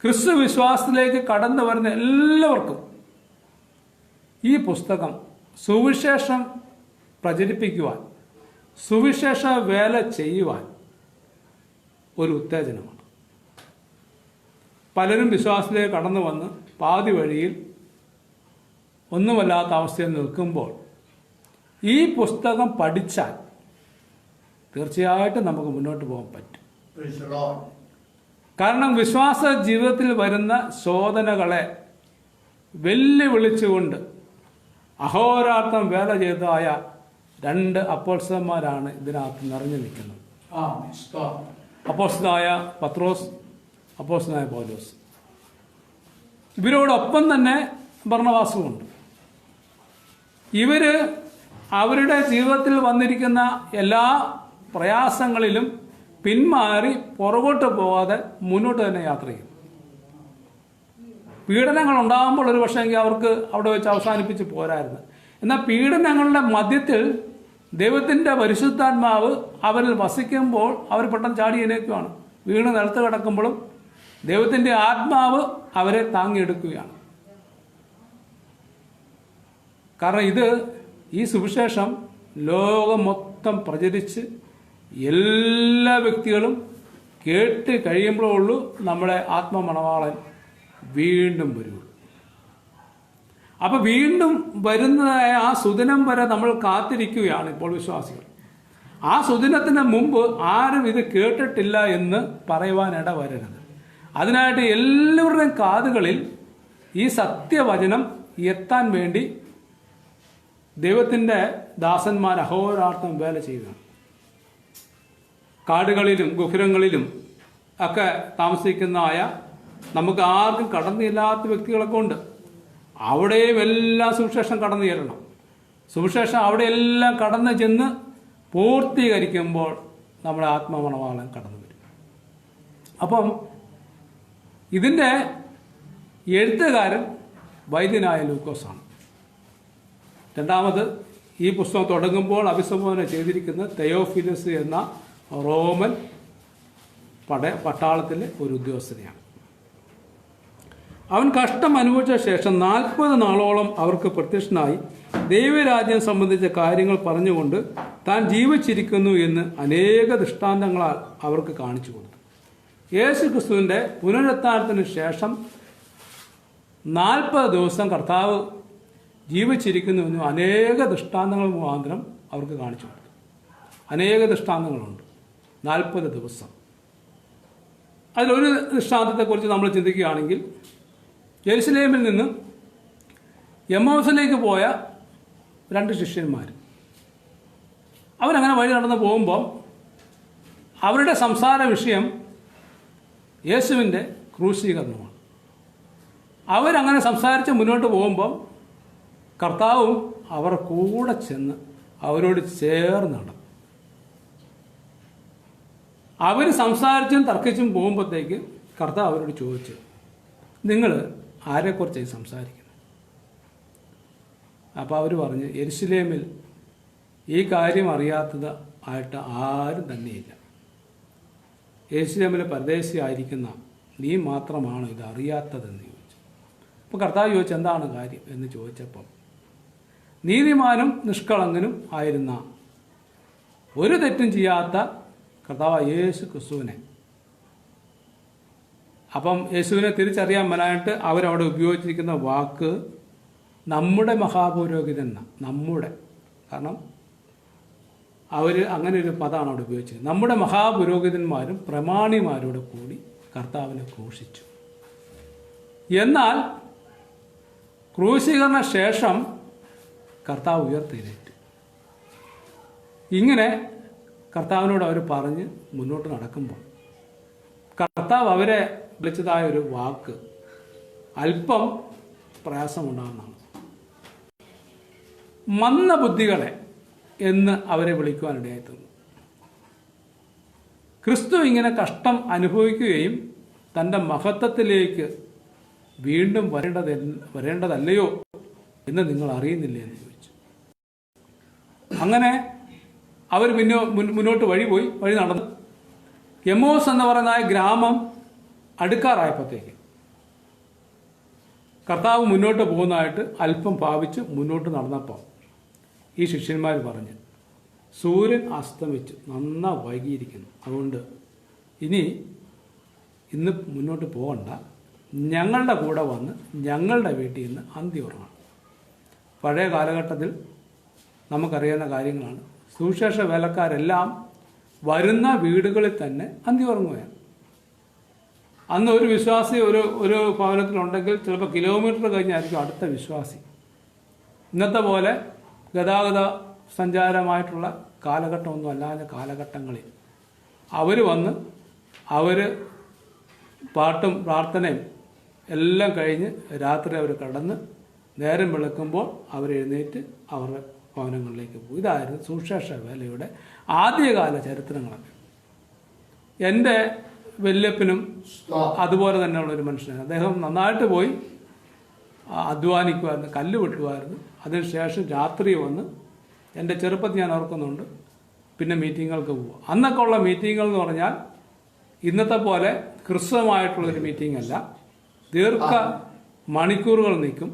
ക്രിസ്തു വിശ്വാസത്തിലേക്ക് കടന്നു വരുന്ന എല്ലാവർക്കും ഈ പുസ്തകം സുവിശേഷം പ്രചരിപ്പിക്കുവാൻ, സുവിശേഷ വേല ചെയ്യുവാൻ ഒരു ഉത്തേജനമാണ്. പലരും വിശ്വാസത്തിലേക്ക് കടന്നു വന്ന് പാതി വഴിയിൽ ഒന്നുമല്ലാത്ത അവസ്ഥയിൽ നിൽക്കുമ്പോൾ ഈ പുസ്തകം പഠിച്ചാൽ തീർച്ചയായിട്ടും നമുക്ക് മുന്നോട്ട് പോകാൻ പറ്റും. കാരണം വിശ്വാസ ജീവിതത്തിൽ വരുന്ന ശോധനകളെ വെല്ലുവിളിച്ചുകൊണ്ട് അഹോരാത്രം വേല ചെയ്തതായ 2 അപ്പോസ്തലന്മാരാണ് ഇതിനകത്ത് നിറഞ്ഞു നിൽക്കുന്നത്. അപ്പോസ്തലനായ പത്രോസ്, അപ്പോസ്തലനായ പൗലോസ്. ഇവരോടൊപ്പം തന്നെ ബർന്നബാസുമുണ്ട്. ഇവര് അവരുടെ ജീവിതത്തിൽ വന്നിരിക്കുന്ന എല്ലാ പ്രയാസങ്ങളിലും പിന്മാറി പുറകോട്ട് പോകാതെ മുന്നോട്ട് തന്നെ യാത്ര ചെയ്യും. പീഡനങ്ങൾ ഉണ്ടാകുമ്പോൾ ഒരു പക്ഷേങ്കിൽ അവർക്ക് അവിടെ വെച്ച് അവസാനിപ്പിച്ച് പോരായിരുന്നു. എന്നാൽ പീഡനങ്ങളുടെ മധ്യത്തിൽ ദൈവത്തിൻ്റെ പരിശുദ്ധാത്മാവ് അവരിൽ വസിക്കുമ്പോൾ അവർ പെട്ടെന്ന് ചാടി എണീക്കുകയാണ്. വീണ് നിലത്ത് കിടക്കുമ്പോഴും ദൈവത്തിൻ്റെ ആത്മാവ് അവരെ താങ്ങിയെടുക്കുകയാണ്. കാരണം ഈ സുവിശേഷം ലോകം മൊത്തം പ്രചരിച്ച് എല്ലാ വ്യക്തികളും കേട്ട് കഴിയുമ്പോഴുള്ളൂ നമ്മുടെ ആത്മമണവാളൻ വീണ്ടും വരൂ. അപ്പൊ വീണ്ടും വരുന്നതായ ആ സുദിനം വരെ നമ്മൾ കാത്തിരിക്കുകയാണ് ഇപ്പോൾ വിശ്വാസികൾ. ആ സുദിനത്തിന് മുമ്പ് ആരും ഇത് കേട്ടിട്ടില്ല എന്ന് പറയുവാനിട വരരുത്. അതിനായിട്ട് എല്ലാവരുടെയും കാതുകളിൽ ഈ സത്യവചനം എത്താൻ വേണ്ടി ദൈവത്തിൻ്റെ ദാസന്മാർ അഹോരാത്രം വേല ചെയ്യുകയാണ്. കാടുകളിലും ഗുഹരങ്ങളിലും ഒക്കെ താമസിക്കുന്നതായ നമുക്ക് ആർക്കും കടന്നില്ലാത്ത വ്യക്തികളൊക്കെ ഉണ്ട്. അവിടെയും എല്ലാം സുവിശേഷം കടന്നു ചെല്ലണം. സുവിശേഷം അവിടെയെല്ലാം കടന്നു ചെന്ന് പൂർത്തീകരിക്കുമ്പോൾ നമ്മുടെ ആത്മമണവാളൻ കടന്നു വരും. അപ്പം ഇതിൻ്റെ എഴുത്തുകാരൻ വൈദ്യനായ ലൂക്കോസാണ്. രണ്ടാമത് ഈ പുസ്തകം തുടങ്ങുമ്പോൾ അഭിസംബോധന ചെയ്തിരിക്കുന്ന തെയോഫിലസ് എന്ന റോമൻ പട്ടാളത്തിലെ ഒരു ഉദ്യോഗസ്ഥനെയാണ്. അവൻ കഷ്ടം അനുഭവിച്ച ശേഷം 40 നാളോളം അവർക്ക് പ്രത്യക്ഷനായി ദൈവരാജ്യം സംബന്ധിച്ച കാര്യങ്ങൾ പറഞ്ഞുകൊണ്ട് താൻ ജീവിച്ചിരിക്കുന്നു എന്ന് അനേക ദൃഷ്ടാന്തങ്ങളാൽ അവർക്ക് കാണിച്ചു കൊടുത്തു. യേശു ക്രിസ്തുവിൻ്റെ പുനരുത്ഥാനത്തിന് ശേഷം 40 ദിവസം കർത്താവ് ജീവിച്ചിരിക്കുന്നുവെന്നും അനേക ദൃഷ്ടാന്തങ്ങൾ മുഖാന്തരം അവർക്ക് കാണിച്ചു കൊടുത്തു. അനേക ദൃഷ്ടാന്തങ്ങളുണ്ട്. 40 ദിവസം. അതിലൊരു ദൃഷ്ടാന്തത്തെക്കുറിച്ച് നമ്മൾ ചിന്തിക്കുകയാണെങ്കിൽ, യെരുശലേമിൽ നിന്ന് എമ്മൗസിലേക്ക് പോയ 2 ശിഷ്യന്മാർ അവരങ്ങനെ വഴി നടന്ന് പോകുമ്പോൾ അവരുടെ സംസാര വിഷയം യേശുവിൻ്റെ ക്രൂശീകരണമാണ്. അവരങ്ങനെ സംസാരിച്ച് മുന്നോട്ട് പോകുമ്പം കർത്താവും അവർ കൂടെ ചെന്ന് അവരോട് ചേർന്ന് നടന്നു. അവർ സംസാരിച്ചും തർക്കിച്ചും പോകുമ്പോഴത്തേക്ക് കർത്താവ് അവരോട് ചോദിച്ചു, നിങ്ങൾ ആരെക്കുറിച്ചാണ് സംസാരിക്കുന്നത്? അപ്പോൾ അവർ പറഞ്ഞ്, യെരുശലേമിൽ ഈ കാര്യം അറിയാത്തത് ആയിട്ട് ആരും തന്നെയില്ല. യെരുശലേമിലെ പരദേശിയായിരിക്കുന്ന നീ മാത്രമാണ് ഇത് അറിയാത്തതെന്ന് ചോദിച്ചു. അപ്പോൾ കർത്താവ് ചോദിച്ചു, എന്താണ് കാര്യം എന്ന് ചോദിച്ചപ്പം, നീതിമാനും നിഷ്കളങ്കനും ആയിരുന്ന ഒരു തെറ്റും ചെയ്യാത്ത കർത്താവ് യേശു ക്രിസ്തുവിനെ, അപ്പം യേശുവിനെ തിരിച്ചറിയാൻ മേലായിട്ട് അവരവിടെ ഉപയോഗിച്ചിരിക്കുന്ന വാക്ക് നമ്മുടെ മഹാപുരോഹിതൻ, നമ്മുടെ, കാരണം അവർ അങ്ങനെ ഒരു പദമാണ് അവിടെ ഉപയോഗിച്ചത്. നമ്മുടെ മഹാപുരോഹിതന്മാരും പ്രമാണിമാരോട് കൂടി കർത്താവിനെ ക്രൂശിച്ചു. എന്നാൽ ക്രൂശീകരണ ശേഷം കർത്താവ് ഉയർത്തെഴുന്നേറ്റു. ഇങ്ങനെ കർത്താവിനോട് അവർ പറഞ്ഞ് മുന്നോട്ട് നടക്കുമ്പോൾ കർത്താവ് അവരെ വിളിച്ചതായ ഒരു വാക്ക് അല്പം പ്രയാസമുണ്ടാകുന്നതാണ്. മന്ദബുദ്ധികളെ എന്ന് അവരെ വിളിക്കുവാനിടയായി തീർന്നു. ക്രിസ്തു ഇങ്ങനെ കഷ്ടം അനുഭവിക്കുകയും തൻ്റെ മഹത്വത്തിലേക്ക് വീണ്ടും വരേണ്ടതല്ലയോ എന്ന് നിങ്ങൾ അറിയുന്നില്ലേ എന്ന് ചോദിച്ചു. അങ്ങനെ അവർ മുന്നോട്ട് വഴി നടന്നു. എമ്മോസ് എന്ന് പറയുന്ന ഗ്രാമം അടുക്കാറായപ്പോഴത്തേക്ക് കർത്താവ് മുന്നോട്ട് പോകുന്നതായിട്ട് അല്പം ഭാവിച്ച് മുന്നോട്ട് നടന്നപ്പോൾ ഈ ശിഷ്യന്മാർ പറഞ്ഞ്, സൂര്യൻ അസ്തമിച്ചു, നന്നാ വൈകിയിരിക്കുന്നു, അതുകൊണ്ട് ഇന്ന് മുന്നോട്ട് പോകണ്ട, ഞങ്ങളുടെ കൂടെ വന്ന് ഞങ്ങളുടെ വീട്ടിൽ നിന്ന് അന്തി ഉറങ്ങണം. പഴയ കാലഘട്ടത്തിൽ നമുക്കറിയാവുന്ന കാര്യങ്ങളാണ്. സുവിശേഷ വേലക്കാരെല്ലാം വരുന്ന വീടുകളിൽ തന്നെ അന്തി ഉറങ്ങുകയാണ്. അന്ന് ഒരു വിശ്വാസി ഒരു ഭവനത്തിലുണ്ടെങ്കിൽ ചിലപ്പോൾ കിലോമീറ്റർ കഴിഞ്ഞായിരിക്കും അടുത്ത വിശ്വാസി. ഇന്നത്തെ പോലെ ഗതാഗത സഞ്ചാരമായിട്ടുള്ള കാലഘട്ടമൊന്നും അല്ലാത്ത കാലഘട്ടങ്ങളിൽ അവർ വന്ന് പാട്ടും പ്രാർത്ഥനയും എല്ലാം കഴിഞ്ഞ് രാത്രി അവർ കടന്ന് നേരം വെളുക്കുമ്പോൾ അവരെഴുന്നേറ്റ് അവരുടെ ഭവനങ്ങളിലേക്ക് പോകും. ഇതായിരുന്നു സുവിശേഷ വേലയുടെ ആദ്യകാല ചരിത്രങ്ങളൊക്കെ. എൻ്റെ വല്യപ്പനും അതുപോലെ തന്നെയുള്ളൊരു മനുഷ്യനാണ്. അദ്ദേഹം നന്നായിട്ട് പോയി അധ്വാനിക്കുമായിരുന്നു, കല്ല് വെട്ടുമായിരുന്നു. അതിനുശേഷം രാത്രി വന്ന്, എൻ്റെ ചെറുപ്പത്തിൽ ഞാൻ ഓർക്കുന്നുണ്ട്, പിന്നെ മീറ്റിങ്ങുകൾക്ക് പോവുക. അന്നൊക്കെ ഉള്ള മീറ്റിങ്ങുകൾ എന്ന് പറഞ്ഞാൽ ഇന്നത്തെ പോലെ ഹ്രസ്വമായിട്ടുള്ളൊരു മീറ്റിംഗ് അല്ല, ദീർഘ മണിക്കൂറുകൾ നിൽക്കും.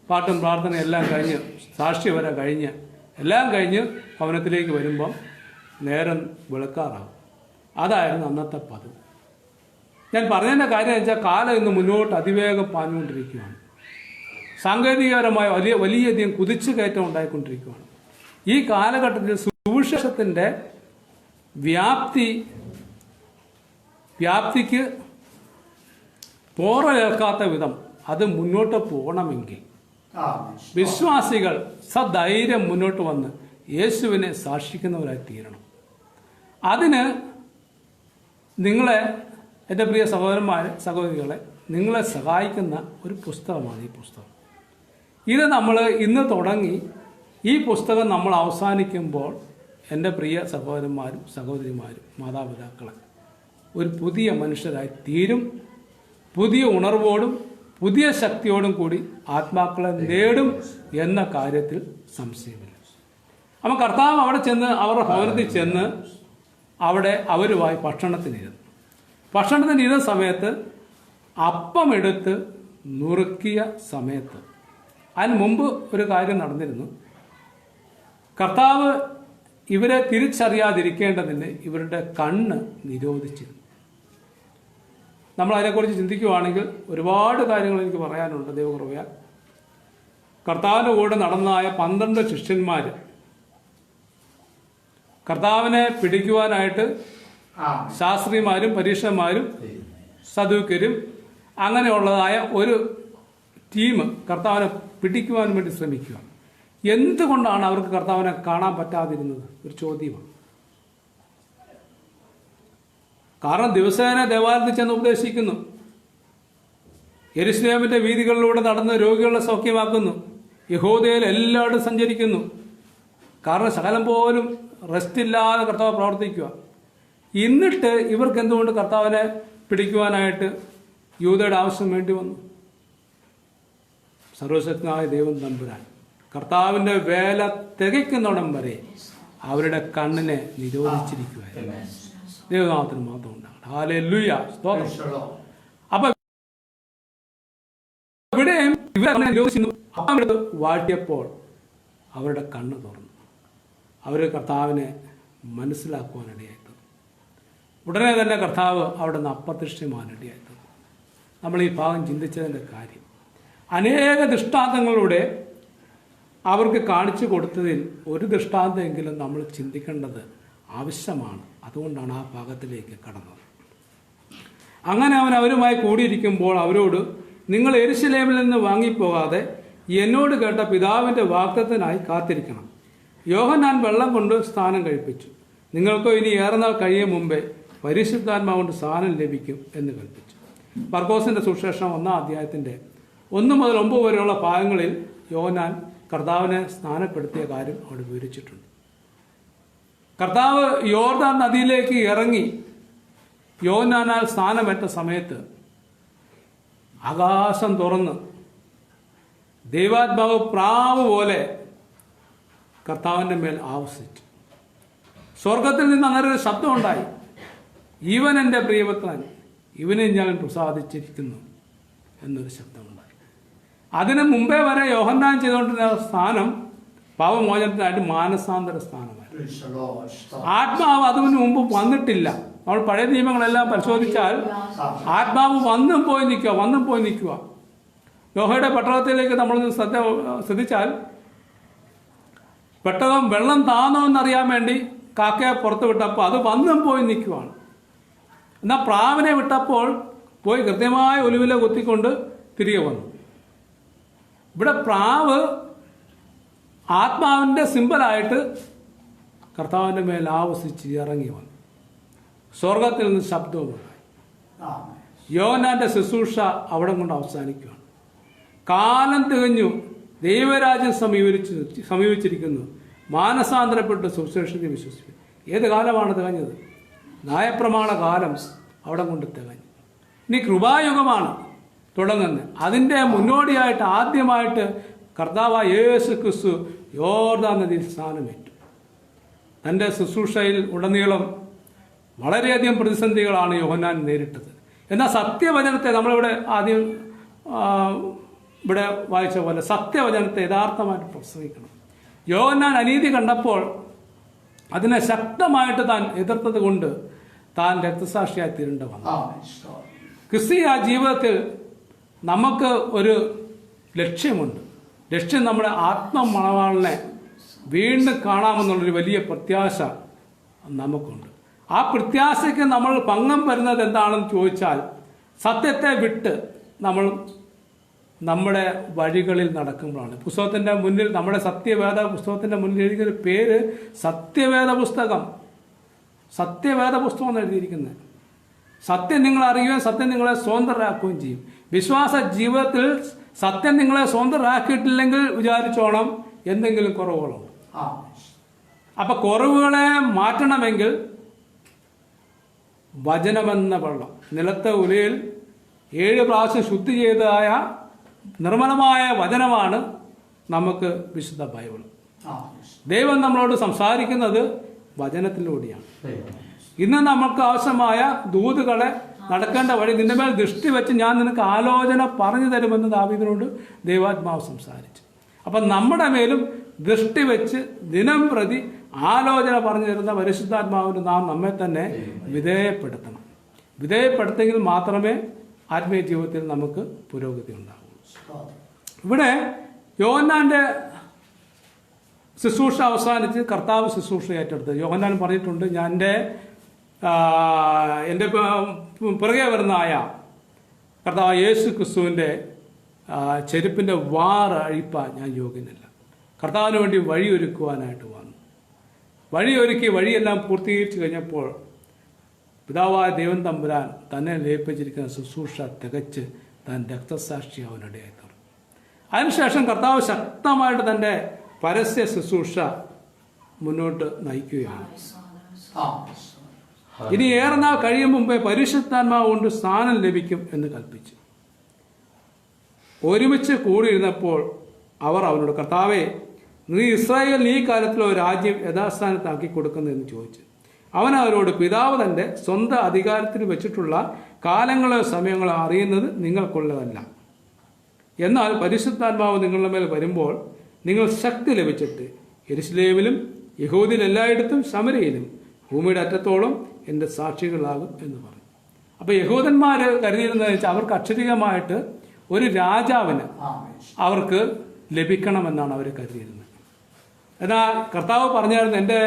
പാട്ടും പ്രാർത്ഥനയും എല്ലാം കഴിഞ്ഞ്, സാക്ഷി വരെ കഴിഞ്ഞ് എല്ലാം കഴിഞ്ഞ് ഭവനത്തിലേക്ക് വരുമ്പം നേരം വെളുക്കാറാകും. അതായിരുന്നു അന്നത്തെ പതിവ്. ഞാൻ പറഞ്ഞതിൻ്റെ കാര്യം എന്ന് വെച്ചാൽ കാലം ഇന്ന് മുന്നോട്ട് അതിവേഗം പാഞ്ഞുകൊണ്ടിരിക്കുകയാണ്. സാങ്കേതികപരമായ വലിയധികം കുതിച്ചു കയറ്റം ഉണ്ടായിക്കൊണ്ടിരിക്കുകയാണ്. ഈ കാലഘട്ടത്തിൽ സുവിശേഷത്തിൻ്റെ വ്യാപ്തിക്ക് പോറലേൽക്കാത്ത വിധം അത് മുന്നോട്ട് പോകണമെങ്കിൽ വിശ്വാസികൾ സധൈര്യം മുന്നോട്ട് വന്ന് യേശുവിനെ സാക്ഷിക്കുന്നവരായി തീരണം. അതിന് നിങ്ങളെ എൻ്റെ പ്രിയ സഹോദരന്മാരെ, സഹോദരികളെ, നിങ്ങളെ സഹായിക്കുന്ന ഒരു പുസ്തകമാണ് ഈ പുസ്തകം. ഇത് നമ്മൾ ഇന്ന് തുടങ്ങി ഈ പുസ്തകം നമ്മൾ അവസാനിക്കുമ്പോൾ എൻ്റെ പ്രിയ സഹോദരന്മാരും സഹോദരിമാരും മാതാപിതാക്കളെ ഒരു പുതിയ മനുഷ്യരായി തീരും. പുതിയ ഉണർവോടും പുതിയ ശക്തിയോടും കൂടി ആത്മാക്കളെ നേടും എന്ന കാര്യത്തിൽ സംശയമില്ല. അപ്പം കർത്താവ് അവിടെ ചെന്ന് അവരുടെ ഭവനത്തിൽ ചെന്ന് അവിടെ അവരുമായി ഭക്ഷണത്തിനിരുന്ന സമയത്ത് അപ്പം എടുത്ത് നുറുക്കിയ സമയത്ത് അതിന് മുമ്പ് ഒരു കാര്യം നടന്നിരുന്നു. കർത്താവ് ഇവരെ തിരിച്ചറിയാതിരിക്കേണ്ടതിന് ഇവരുടെ കണ്ണ് നിരോധിച്ചിരുന്നു. നമ്മൾ അതിനെക്കുറിച്ച് ചിന്തിക്കുകയാണെങ്കിൽ ഒരുപാട് കാര്യങ്ങൾ എനിക്ക് പറയാനുണ്ട്. ദൈവകൃപയാൽ കർത്താവിൻ്റെ കൂടെ നടന്നതായ 12 ശിഷ്യന്മാർ കർത്താവിനെ പിടിക്കുവാനായിട്ട് ശാസ്ത്രിമാരും പരീക്ഷന്മാരും സദൂക്യരും അങ്ങനെയുള്ളതായ ഒരു ടീം കർത്താവിനെ പിടിക്കുവാൻ വേണ്ടി ശ്രമിക്കുക. എന്തുകൊണ്ടാണ് അവർക്ക് കർത്താവിനെ കാണാൻ പറ്റാതിരുന്നത്? ഒരു ചോദ്യമാണ്. കാരണം ദിവസേന ദേവാലയത്തിൽ ചെന്ന് ഉപദേശിക്കുന്നു, യെരുശലേമിന്റെ വീതികളിലൂടെ നടന്ന് രോഗികളെ സൗഖ്യമാക്കുന്നു, യഹൂദയിൽ എല്ലായിടും സഞ്ചരിക്കുന്നു. കാരണം ശകലം പോലും റെസ്റ്റ് ഇല്ലാതെ കർത്താവ് പ്രവർത്തിക്കുക. എന്നിട്ട് ഇവർക്ക് എന്തുകൊണ്ട് കർത്താവിനെ പിടിക്കുവാനായിട്ട് യൂദയുടെ ആവശ്യം വേണ്ടി വന്നു? സർവശക്തനായ ദൈവം തമ്പുരാൻ കർത്താവിൻ്റെ വേല തികയ്ക്കുന്നിടം വരെ അവരുടെ കണ്ണിനെ നിരോധിച്ചിരിക്കുകയായിരുന്നു. ദൈവനാമത്തിന് മാത്രം ഉണ്ടാകട്ടെ. ഹല്ലേലൂയ, സ്തോത്രം. അപ്പൊ ഇവിടെയും ഇവരെ വാഴ്ത്തിയപ്പോൾ അവരുടെ കണ്ണ് തുറന്നു. അവർ കർത്താവിനെ മനസ്സിലാക്കുവാനിടയായി. ഉടനെ തന്നെ കർത്താവ് അവിടെ നിന്ന് അപ്രത്യക്ഷമാനിടയായി. നമ്മൾ ഈ ഭാഗം ചിന്തിച്ചതിൻ്റെ കാര്യം അനേക ദൃഷ്ടാന്തങ്ങളിലൂടെ അവർക്ക് കാണിച്ചു കൊടുത്തതിൽ ഒരു ദൃഷ്ടാന്തമെങ്കിലും നമ്മൾ ചിന്തിക്കേണ്ടത് ആവശ്യമാണ്. അതുകൊണ്ടാണ് ആ ഭാഗത്തിലേക്ക് കടന്നത്. അങ്ങനെ അവരുമായി കൂടിയിരിക്കുമ്പോൾ അവരോട്, നിങ്ങൾ യെരുശലേമിൽ നിന്ന് വാങ്ങിപ്പോകാതെ എന്നോട് കേട്ട പിതാവിൻ്റെ വാഗ്ദത്തത്തിനായി കാത്തിരിക്കണം. യോഹന്നാൻ വെള്ളം കൊണ്ട് സ്നാനം കഴിപ്പിച്ചു, നിങ്ങൾക്കോ ഇനി ഏറെ നാൾ കഴിയും മുമ്പേ പരിശുദ്ധാത്മാവ് കൊണ്ട് സ്നാനം ലഭിക്കും എന്ന് കൽപ്പിച്ചു. മർക്കോസിന്റെ സുവിശേഷം 1-ാം അധ്യായത്തിന്റെ 1 മുതൽ 9 വരെയുള്ള ഭാഗങ്ങളിൽ യോഹന്നാൻ കർത്താവിനെ സ്നാനപ്പെടുത്തിയ കാര്യം അവിടെ വിവരിച്ചിട്ടുണ്ട്. കർത്താവ് യോർദാൻ നദിയിലേക്ക് ഇറങ്ങി യോഹന്നാനാൽ സ്നാനമേറ്റ സമയത്ത് ആകാശം തുറന്ന് ദൈവാത്മാവ് പ്രാവ് പോലെ കർത്താവിൻ്റെ മേൽ ആവസിച്ചു. സ്വർഗത്തിൽ നിന്ന് അങ്ങനെ ഒരു ശബ്ദം ഉണ്ടായി, ഇവൻ എൻ്റെ പ്രിയപുത്രൻ, ഇവനെ ഞാൻ പ്രസാദിച്ചിരിക്കുന്നു എന്നൊരു ശബ്ദമുണ്ടായി. അതിന് മുമ്പേ വരെ യോഹന്നാൻ ചെയ്തുകൊണ്ടിരുന്ന സ്ഥാനം പാപമോചനത്തിനായിട്ട് മാനസാന്തര സ്ഥാനമായിരുന്നു. ആത്മാവ് അതിന് മുമ്പ് വന്നിട്ടില്ല. നമ്മൾ പഴയ നിയമങ്ങളെല്ലാം പരിശോധിച്ചാൽ ആത്മാവ് വന്നും പോയി നിൽക്കുക. യോഹയുടെ പെട്ടകത്തിലേക്ക് നമ്മൾ ശ്രദ്ധിച്ചാൽ പെട്ടകം വെള്ളം താന്നോ എന്നറിയാൻ വേണ്ടി കാക്കയെ പുറത്ത് വിട്ടപ്പോൾ അത് വന്നും പോയി നിൽക്കുവാണ്. എന്നാൽ പ്രാവിനെ വിട്ടപ്പോൾ പോയി കൃത്യമായ ഒലിവില കുത്തിക്കൊണ്ട് തിരികെ വന്നു. ഇവിടെ പ്രാവ് ആത്മാവിൻ്റെ സിമ്പലായിട്ട് കർത്താവിൻ്റെ മേൽ ആവസിച്ച് ഇറങ്ങി വന്നു. സ്വർഗത്തിൽ നിന്ന് ശബ്ദവുമുണ്ടായി. യോഹന്നാന്റെ ശുശ്രൂഷ അവിടെ കൊണ്ട് അവസാനിക്കുകയാണ്. കാലം തികഞ്ഞു, ദൈവരാജ്യം സമീപിച്ചിരിക്കുന്നു, മാനസാന്തരപ്പെട്ട് സുവിശേഷത്തിൽ വിശ്വസിക്കും. ഏത് കാലമാണ് തികഞ്ഞത്? ന്യായപ്രമാണ കാലം അവിടെ കൊണ്ട് തികഞ്ഞു. ഇനി കൃപായുഗമാണ് തുടങ്ങുന്നത്. അതിൻ്റെ മുന്നോടിയായിട്ട് ആദ്യമായിട്ട് കർത്താവായ യേശു ക്രിസ്തു യോർദാൻ നദിയിൽ സ്നാനമേറ്റു. തൻ്റെ ശുശ്രൂഷയിൽ ഉടനീളം വളരെയധികം പ്രതിസന്ധികളാണ് യോഹന്നാൻ നേരിട്ടത്. എന്നാൽ സത്യവചനത്തെ നമ്മളിവിടെ ആദ്യം ഇവിടെ വായിച്ച പോലെ സത്യവചനത്തെ യഥാർത്ഥമായിട്ട് പ്രസംഗിക്കണം. യോഹന്നാൻ അനീതി കണ്ടപ്പോൾ അതിനെ ശക്തമായിട്ട് താൻ എതിർത്തത് കൊണ്ട് താൻ രക്തസാക്ഷിയായി തീരേണ്ടി വന്നു. ക്രിസ്തീയ ജീവിതത്തിൽ നമുക്ക് ഒരു ലക്ഷ്യമുണ്ട്. ലക്ഷ്യം നമ്മുടെ ആത്മമണവാളനെ വീണ്ടും കാണാമെന്നുള്ളൊരു വലിയ പ്രത്യാശ നമുക്കുണ്ട്. ആ പ്രത്യാശയ്ക്ക് നമ്മൾ ഭംഗം വരുന്നത് എന്താണെന്ന് ചോദിച്ചാൽ, സത്യത്തെ വിട്ട് നമ്മൾ നമ്മുടെ വഴികളിൽ നടക്കുമ്പോഴാണ്. പുസ്തകത്തിൻ്റെ മുന്നിൽ, നമ്മുടെ സത്യവേദ പുസ്തകത്തിൻ്റെ മുന്നിൽ എഴുതിയൊരു പേര് സത്യവേദ പുസ്തകം എന്ന് എഴുതിയിരിക്കുന്നത്. സത്യം നിങ്ങൾ അറിയുകയും സത്യം നിങ്ങളെ സ്വതന്ത്രരാക്കുകയും ചെയ്യും. വിശ്വാസ ജീവിതത്തിൽ സത്യം നിങ്ങളെ സ്വതന്ത്രരാക്കിയിട്ടില്ലെങ്കിൽ വിചാരിച്ചോണം എന്തെങ്കിലും കുറവുകളുണ്ട്. അപ്പൊ കുറവുകളെ മാറ്റണമെങ്കിൽ വചനമെന്ന വെള്ളം, നിലത്തെ ഉലയിൽ 7 പ്രാവശ്യം ശുദ്ധി ചെയ്തതായ നിർമ്മലമായ വചനമാണ് നമുക്ക് വിശുദ്ധ ബൈബിൾ. ദൈവം നമ്മളോട് സംസാരിക്കുന്നത് വചനത്തിലൂടെയാണ്. ഇന്ന് നമുക്ക് ആവശ്യമായ ദൂതുകളെ നടക്കേണ്ട വഴി നിന്റെ മേൽ ദൃഷ്ടി വെച്ച് ഞാൻ നിനക്ക് ആലോചന പറഞ്ഞു തരുമെന്ന് ദാവീദിനോട് ദൈവാത്മാവ് സംസാരിച്ചു. അപ്പം നമ്മുടെ മേലും ദൃഷ്ടി വെച്ച് ദിനം പ്രതി ആലോചന പറഞ്ഞു തരുന്ന പരിശുദ്ധാത്മാവിന് നാം നമ്മെ തന്നെ വിധേയപ്പെടുത്തണം. വിധേയപ്പെടുത്തെങ്കിൽ മാത്രമേ ആത്മീയ ജീവിതത്തിൽ നമുക്ക് പുരോഗതി ഉണ്ടാകൂ. ഇവിടെ യോഹന്നാന്റെ ശുശ്രൂഷ അവസാനിച്ച് കർത്താവ് ശുശ്രൂഷ ഏറ്റെടുത്ത് യോഹന്നാൻ പറഞ്ഞിട്ടുണ്ട്, ഞാൻ എൻ്റെ പിറകെ വരുന്നതായ കർത്താവ് യേശു ക്രിസ്തുവിൻ്റെ ചെരുപ്പിൻ്റെ വാറ് അഴിപ്പാൻ ഞാൻ യോഗ്യനല്ല. കർത്താവിന് വേണ്ടി വഴിയൊരുക്കുവാനായിട്ട് വന്നു. വഴിയൊരുക്കി വഴിയെല്ലാം പൂർത്തീകരിച്ചു കഴിഞ്ഞപ്പോൾ പിതാവായ ദൈവം തമ്പുരാൻ തന്നെ ലയിപ്പിച്ചിരിക്കുന്ന ശുശ്രൂഷ തികച്ച് താൻ രക്തസാക്ഷി അവനിടയായി തീർന്നു. അതിനുശേഷം കർത്താവ് ശക്തമായിട്ട് തൻ്റെ പരസ്യ ശുശ്രൂഷ മുന്നോട്ട് നയിക്കുകയാണ്. ഇനി ഏറെ നാൾ കഴിയും മുമ്പേ പരിശുദ്ധാത്മാവ് കൊണ്ട് സ്ഥാനം ലഭിക്കും എന്ന് കൽപ്പിച്ചു. ഒരുമിച്ച് കൂടിയിരുന്നപ്പോൾ അവർ അവനോട്, കർത്താവേ, നീ ഇസ്രായേലിന് ഈ കാലത്തിൽ ഒരു രാജ്യം യഥാസ്ഥാനത്താക്കി കൊടുക്കുന്നു എന്ന് ചോദിച്ചു. അവൻ അവരോട്, പിതാവ് തൻ്റെ സ്വന്തം അധികാരത്തിൽ വെച്ചിട്ടുള്ള കാലങ്ങളോ സമയങ്ങളോ അറിയുന്നത് നിങ്ങൾക്കുള്ളതല്ല. എന്നാൽ പരിശുദ്ധാത്മാവ് നിങ്ങളുടെ മേൽ വരുമ്പോൾ നിങ്ങൾ ശക്തി ലഭിച്ചിട്ട് യെരുശലേമിലും യഹൂദയിൽ എല്ലായിടത്തും ശമരയിലും ഭൂമിയുടെ അറ്റത്തോളം എൻ്റെ സാക്ഷികളാകും എന്ന് പറഞ്ഞു. അപ്പോൾ യഹൂദന്മാർ കരുതിയിരുന്നത് വെച്ചാൽ അവർക്ക് അക്ഷരികമായിട്ട് ഒരു രാജാവിന് അവർക്ക് ലഭിക്കണമെന്നാണ് അവർ കരുതിയിരുന്നത്. എന്നാൽ കർത്താവ് പറഞ്ഞായിരുന്നു, എൻ്റെ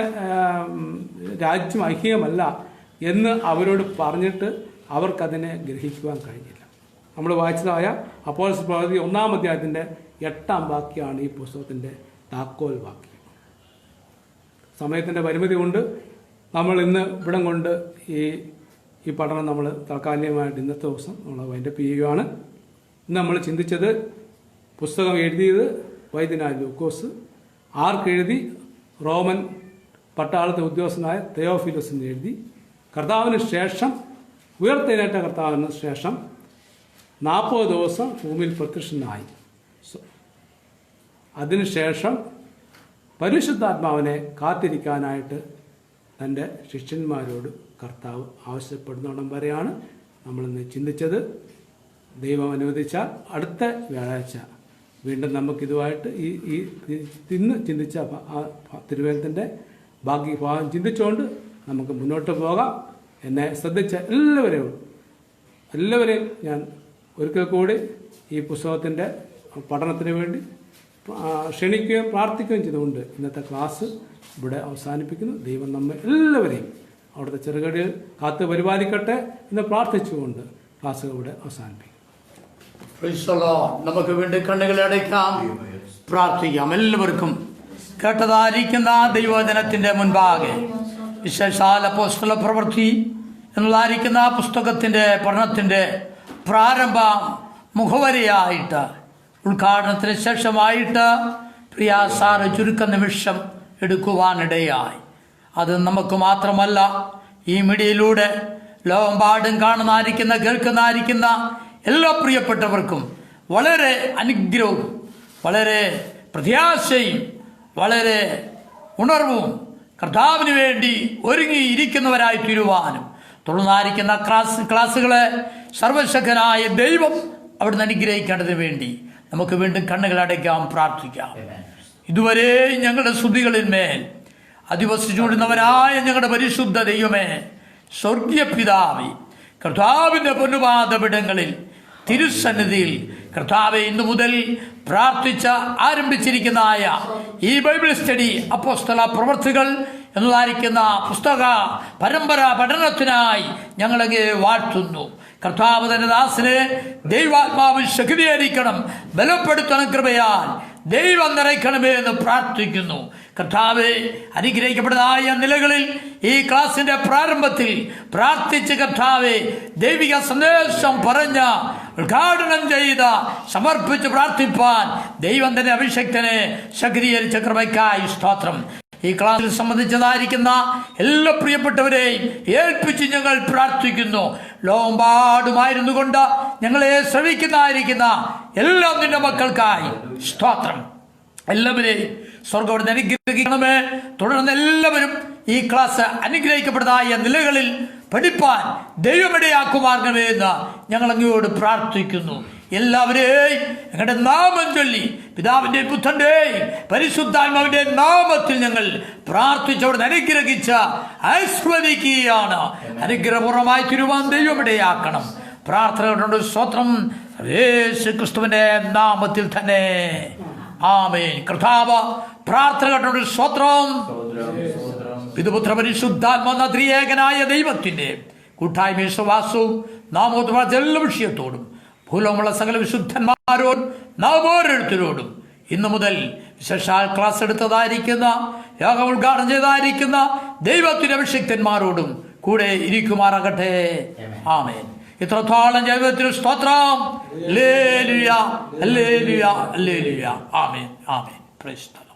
രാജ്യം ഐക്യമല്ല എന്ന് അവരോട് പറഞ്ഞിട്ട് അവർക്കതിനെ ഗ്രഹിക്കുവാൻ കഴിഞ്ഞില്ല. നമ്മൾ വായിച്ചതായ അപ്പോസ്തല പ്രവൃത്തി 1-ാം അധ്യായത്തിൻ്റെ 8-ാം വാക്യമാണ് ഈ പുസ്തകത്തിൻ്റെ താക്കോൽ വാക്യം. സമയത്തിൻ്റെ പരിമിതി കൊണ്ട് നമ്മൾ ഇന്ന് ഇവിടം കൊണ്ട് ഈ പഠനം നമ്മൾ താൽക്കാലികമായിട്ട് ഇന്നത്തെ ദിവസം നമ്മൾ വൈൻഡപ്പ് ചെയ്യുകയാണ്. ഇന്ന് നമ്മൾ ചിന്തിച്ചത്, പുസ്തകം എഴുതിയത് വൈദ്യനായ ലൂക്കോസ്, ആർക്കെഴുതി? റോമൻ പട്ടാളത്തെ ഉദ്യോഗസ്ഥനായ തെയോഫിലോസിന് എഴുതി. കർത്താവിന് ശേഷം, ഉയർത്തെഴുന്നേറ്റ കർത്താവിന് ശേഷം 40 ദിവസം ഭൂമിയിൽ പ്രത്യക്ഷനായി. അതിനുശേഷം പരിശുദ്ധാത്മാവിനെ കാത്തിരിക്കാനായിട്ട് തൻ്റെ ശിഷ്യന്മാരോട് കർത്താവ് ആവശ്യപ്പെടുന്നോണം വരെയാണ് നമ്മളിന്ന് ചിന്തിച്ചത്. ദൈവം അനുവദിച്ചാൽ അടുത്ത വ്യാഴാഴ്ച വീണ്ടും നമുക്കിതുമായിട്ട് ഈ ഇന്ന് ചിന്തിച്ച തിരുവേദത്തിൻ്റെ ബാക്കി ഭാഗം ചിന്തിച്ചുകൊണ്ട് നമുക്ക് മുന്നോട്ട് പോകാം. എന്നെ ശ്രദ്ധിച്ച എല്ലാവരെയും ഞാൻ ഒരിക്കൽ കൂടി ഈ പുസ്തകത്തിൻ്റെ പഠനത്തിന് വേണ്ടി ക്ഷണിക്കുകയും പ്രാർത്ഥിക്കുകയും ചെയ്തുകൊണ്ട് ഇന്നത്തെ ക്ലാസ് ഇവിടെ അവസാനിപ്പിക്കുന്നു. ദൈവം നമ്മെ എല്ലാവരെയും അവിടുത്തെ ചെറുകടിയിൽ കാത്ത് പരിപാലിക്കട്ടെ എന്ന് പ്രാർത്ഥിച്ചുകൊണ്ട് ക്ലാസ് ഇവിടെ അവസാനിപ്പിക്കും.
നമുക്ക് വീണ്ടും കണ്ണുകളെ അടയ്ക്കാം, പ്രാർത്ഥിക്കാം. എല്ലാവർക്കും കേട്ടതായിരിക്കുന്ന ദൈവവചനത്തിൻ്റെ മുൻപാകെ വിശേഷാൽ അപ്പോസ്തല പ്രവൃത്തി എന്നുള്ളതായിരിക്കുന്ന പുസ്തകത്തിൻ്റെ പഠനത്തിൻ്റെ പ്രാരംഭ മുഖവരിയായിട്ട് ഉദ്ഘാടനത്തിന് ശേഷമായിട്ട് പ്രിയ സാറ് ചുരുക്ക നിമിഷം എടുക്കുവാനിടയായി. അത് നമുക്ക് മാത്രമല്ല, ഈ മീഡിയയിലൂടെ ലോകമെമ്പാടും കാണുന്നതായിരിക്കുന്ന കേൾക്കുന്നതായിരിക്കുന്ന എല്ലാ പ്രിയപ്പെട്ടവർക്കും വളരെ അനുഗ്രഹവും വളരെ പ്രത്യാശയും വളരെ ഉണർവും കർത്താവിന് വേണ്ടി ഒരുങ്ങിയിരിക്കുന്നവരായി തീരുവാനും തുടർന്നായിരിക്കുന്ന ക്ലാസ്സുകളെ സർവശക്തനായ ദൈവം അവിടുന്ന് അനുഗ്രഹിക്കേണ്ടതിന് വേണ്ടി നമുക്ക് വീണ്ടും കണ്ണുകളടയ്ക്കാം, പ്രാർത്ഥിക്കാം. ഇതുവരെ ഞങ്ങളുടെ സ്തുതികളിന്മേൽ അധിവസിച്ചുകൊണ്ടിരുന്നവരായ ഞങ്ങളുടെ പരിശുദ്ധ ദൈവമേ, സ്വർഗീയ പിതാവേ, കർത്താവിൻ്റെ പൊന്നുപാദപിടങ്ങളിൽ തിരുസന്നിധിയിൽ കർത്താവെ ഇന്നു മുതൽ പ്രാർത്ഥിച്ച് ആരംഭിച്ചിരിക്കുന്നതായ ഈ ബൈബിൾ സ്റ്റഡി അപ്പോസ്തല പ്രവൃത്തികൾ എന്നതായിരിക്കുന്ന പുസ്തക പരമ്പര പഠനത്തിനായി ഞങ്ങളങ്ങേ വാഴ്ത്തുന്നു. കർത്താവ് തന്റെ ദാസനെ ദൈവാത്മാവിൽ ശക്തീകരിക്കണം, ബലപ്പെടുത്തണം, കൃപയാൽ ദൈവം നിറയ്ക്കണമേ എന്ന് പ്രാർത്ഥിക്കുന്നു. കർത്താവെ, അനുഗ്രഹിക്കപ്പെട്ടതായ നിലകളിൽ ഈ ക്ലാസിന്റെ പ്രാരംഭത്തിൽ പ്രാർത്ഥിച്ച് കർത്താവെ ദൈവിക സന്ദേശം പറഞ്ഞ ഉദ്ഘാടനം ചെയ്ത സമർപ്പിച്ച് പ്രാർത്ഥിപ്പാൻ ദൈവം തന്നെ അഭിഷക്തനെ ശക്തീകരിച്ച കൃപയ്ക്കായി സ്തോത്രം. ഈ ക്ലാസ്സിൽ സംബന്ധിച്ചതായിരിക്കുന്ന എല്ലാ പ്രിയപ്പെട്ടവരെയും ഏൽപ്പിച്ച് ഞങ്ങൾ പ്രാർത്ഥിക്കുന്നു. ലോകമ്പാടുമായിരുന്നു കൊണ്ട് ഞങ്ങളെ ശ്രവിക്കുന്നതായിരിക്കുന്ന എല്ലാ നിന്റെ മക്കൾക്കായി സ്തോത്രം. എല്ലാവരെയും സ്വർഗ്ഗം അനുഗ്രഹിക്കണമേ. തുടർന്ന് എല്ലാവരും ഈ ക്ലാസ് അനുഗ്രഹിക്കപ്പെട്ടതായ നിലകളിൽ പഠിപ്പാൻ ദൈവമിടയാക്കുമാർഗമേ എന്ന് ഞങ്ങൾ അങ്ങയോട് പ്രാർത്ഥിക്കുന്നു. എല്ലാവരെയും ഞങ്ങളുടെ നാമം ചൊല്ലി പിതാവിന്റെയും പുത്രന്റെയും പരിശുദ്ധാത്മാവിന്റെ നാമത്തിൽ ഞങ്ങൾ പ്രാർത്ഥിച്ചവിടെ അനുഗ്രഹിച്ച് ആസ്വദിക്കുകയാണ്. അനുഗ്രഹപൂർവമായി തിരുവാൻ ദൈവമിടയാക്കണം. പ്രാർത്ഥനകളുണ്ട്. സ്തോത്രം യേശു ക്രിസ്തുവിന്റെ നാമത്തിൽ തന്നെ. ആമേൻ. കർത്താവ് പ്രാർത്ഥനകളുണ്ട്. സ്തോത്രം. പിതൃപുത്ര പരിശുദ്ധാത്മാ ത്രിയേകനായ ദൈവത്തിന്റെ കൂട്ടായ്മയും സുവാസവും നാമോദ്വാര എല്ലാ വിഷയത്തോടും ഭൂലോകമുള്ള സകല വിശുദ്ധന്മാരോടും നാം ഓരോരുത്തരോടും ഇന്നു മുതൽ വിശേഷാൽ ക്ലാസ് എടുത്തതായിരിക്കുന്ന യോഗം ഉദ്ഘാടനം ചെയ്തതായിരിക്കുന്ന ദൈവത്തിന്റെ അഭിഷിക്തന്മാരോടും കൂടെ ഇരിക്കുമാറാകട്ടെ. ആമേൻ. ഇത്രത്തോളം ദൈവത്തിന് സ്തോത്രം. Hallelujah, hallelujah, hallelujah. Amen, amen. Price the Lord.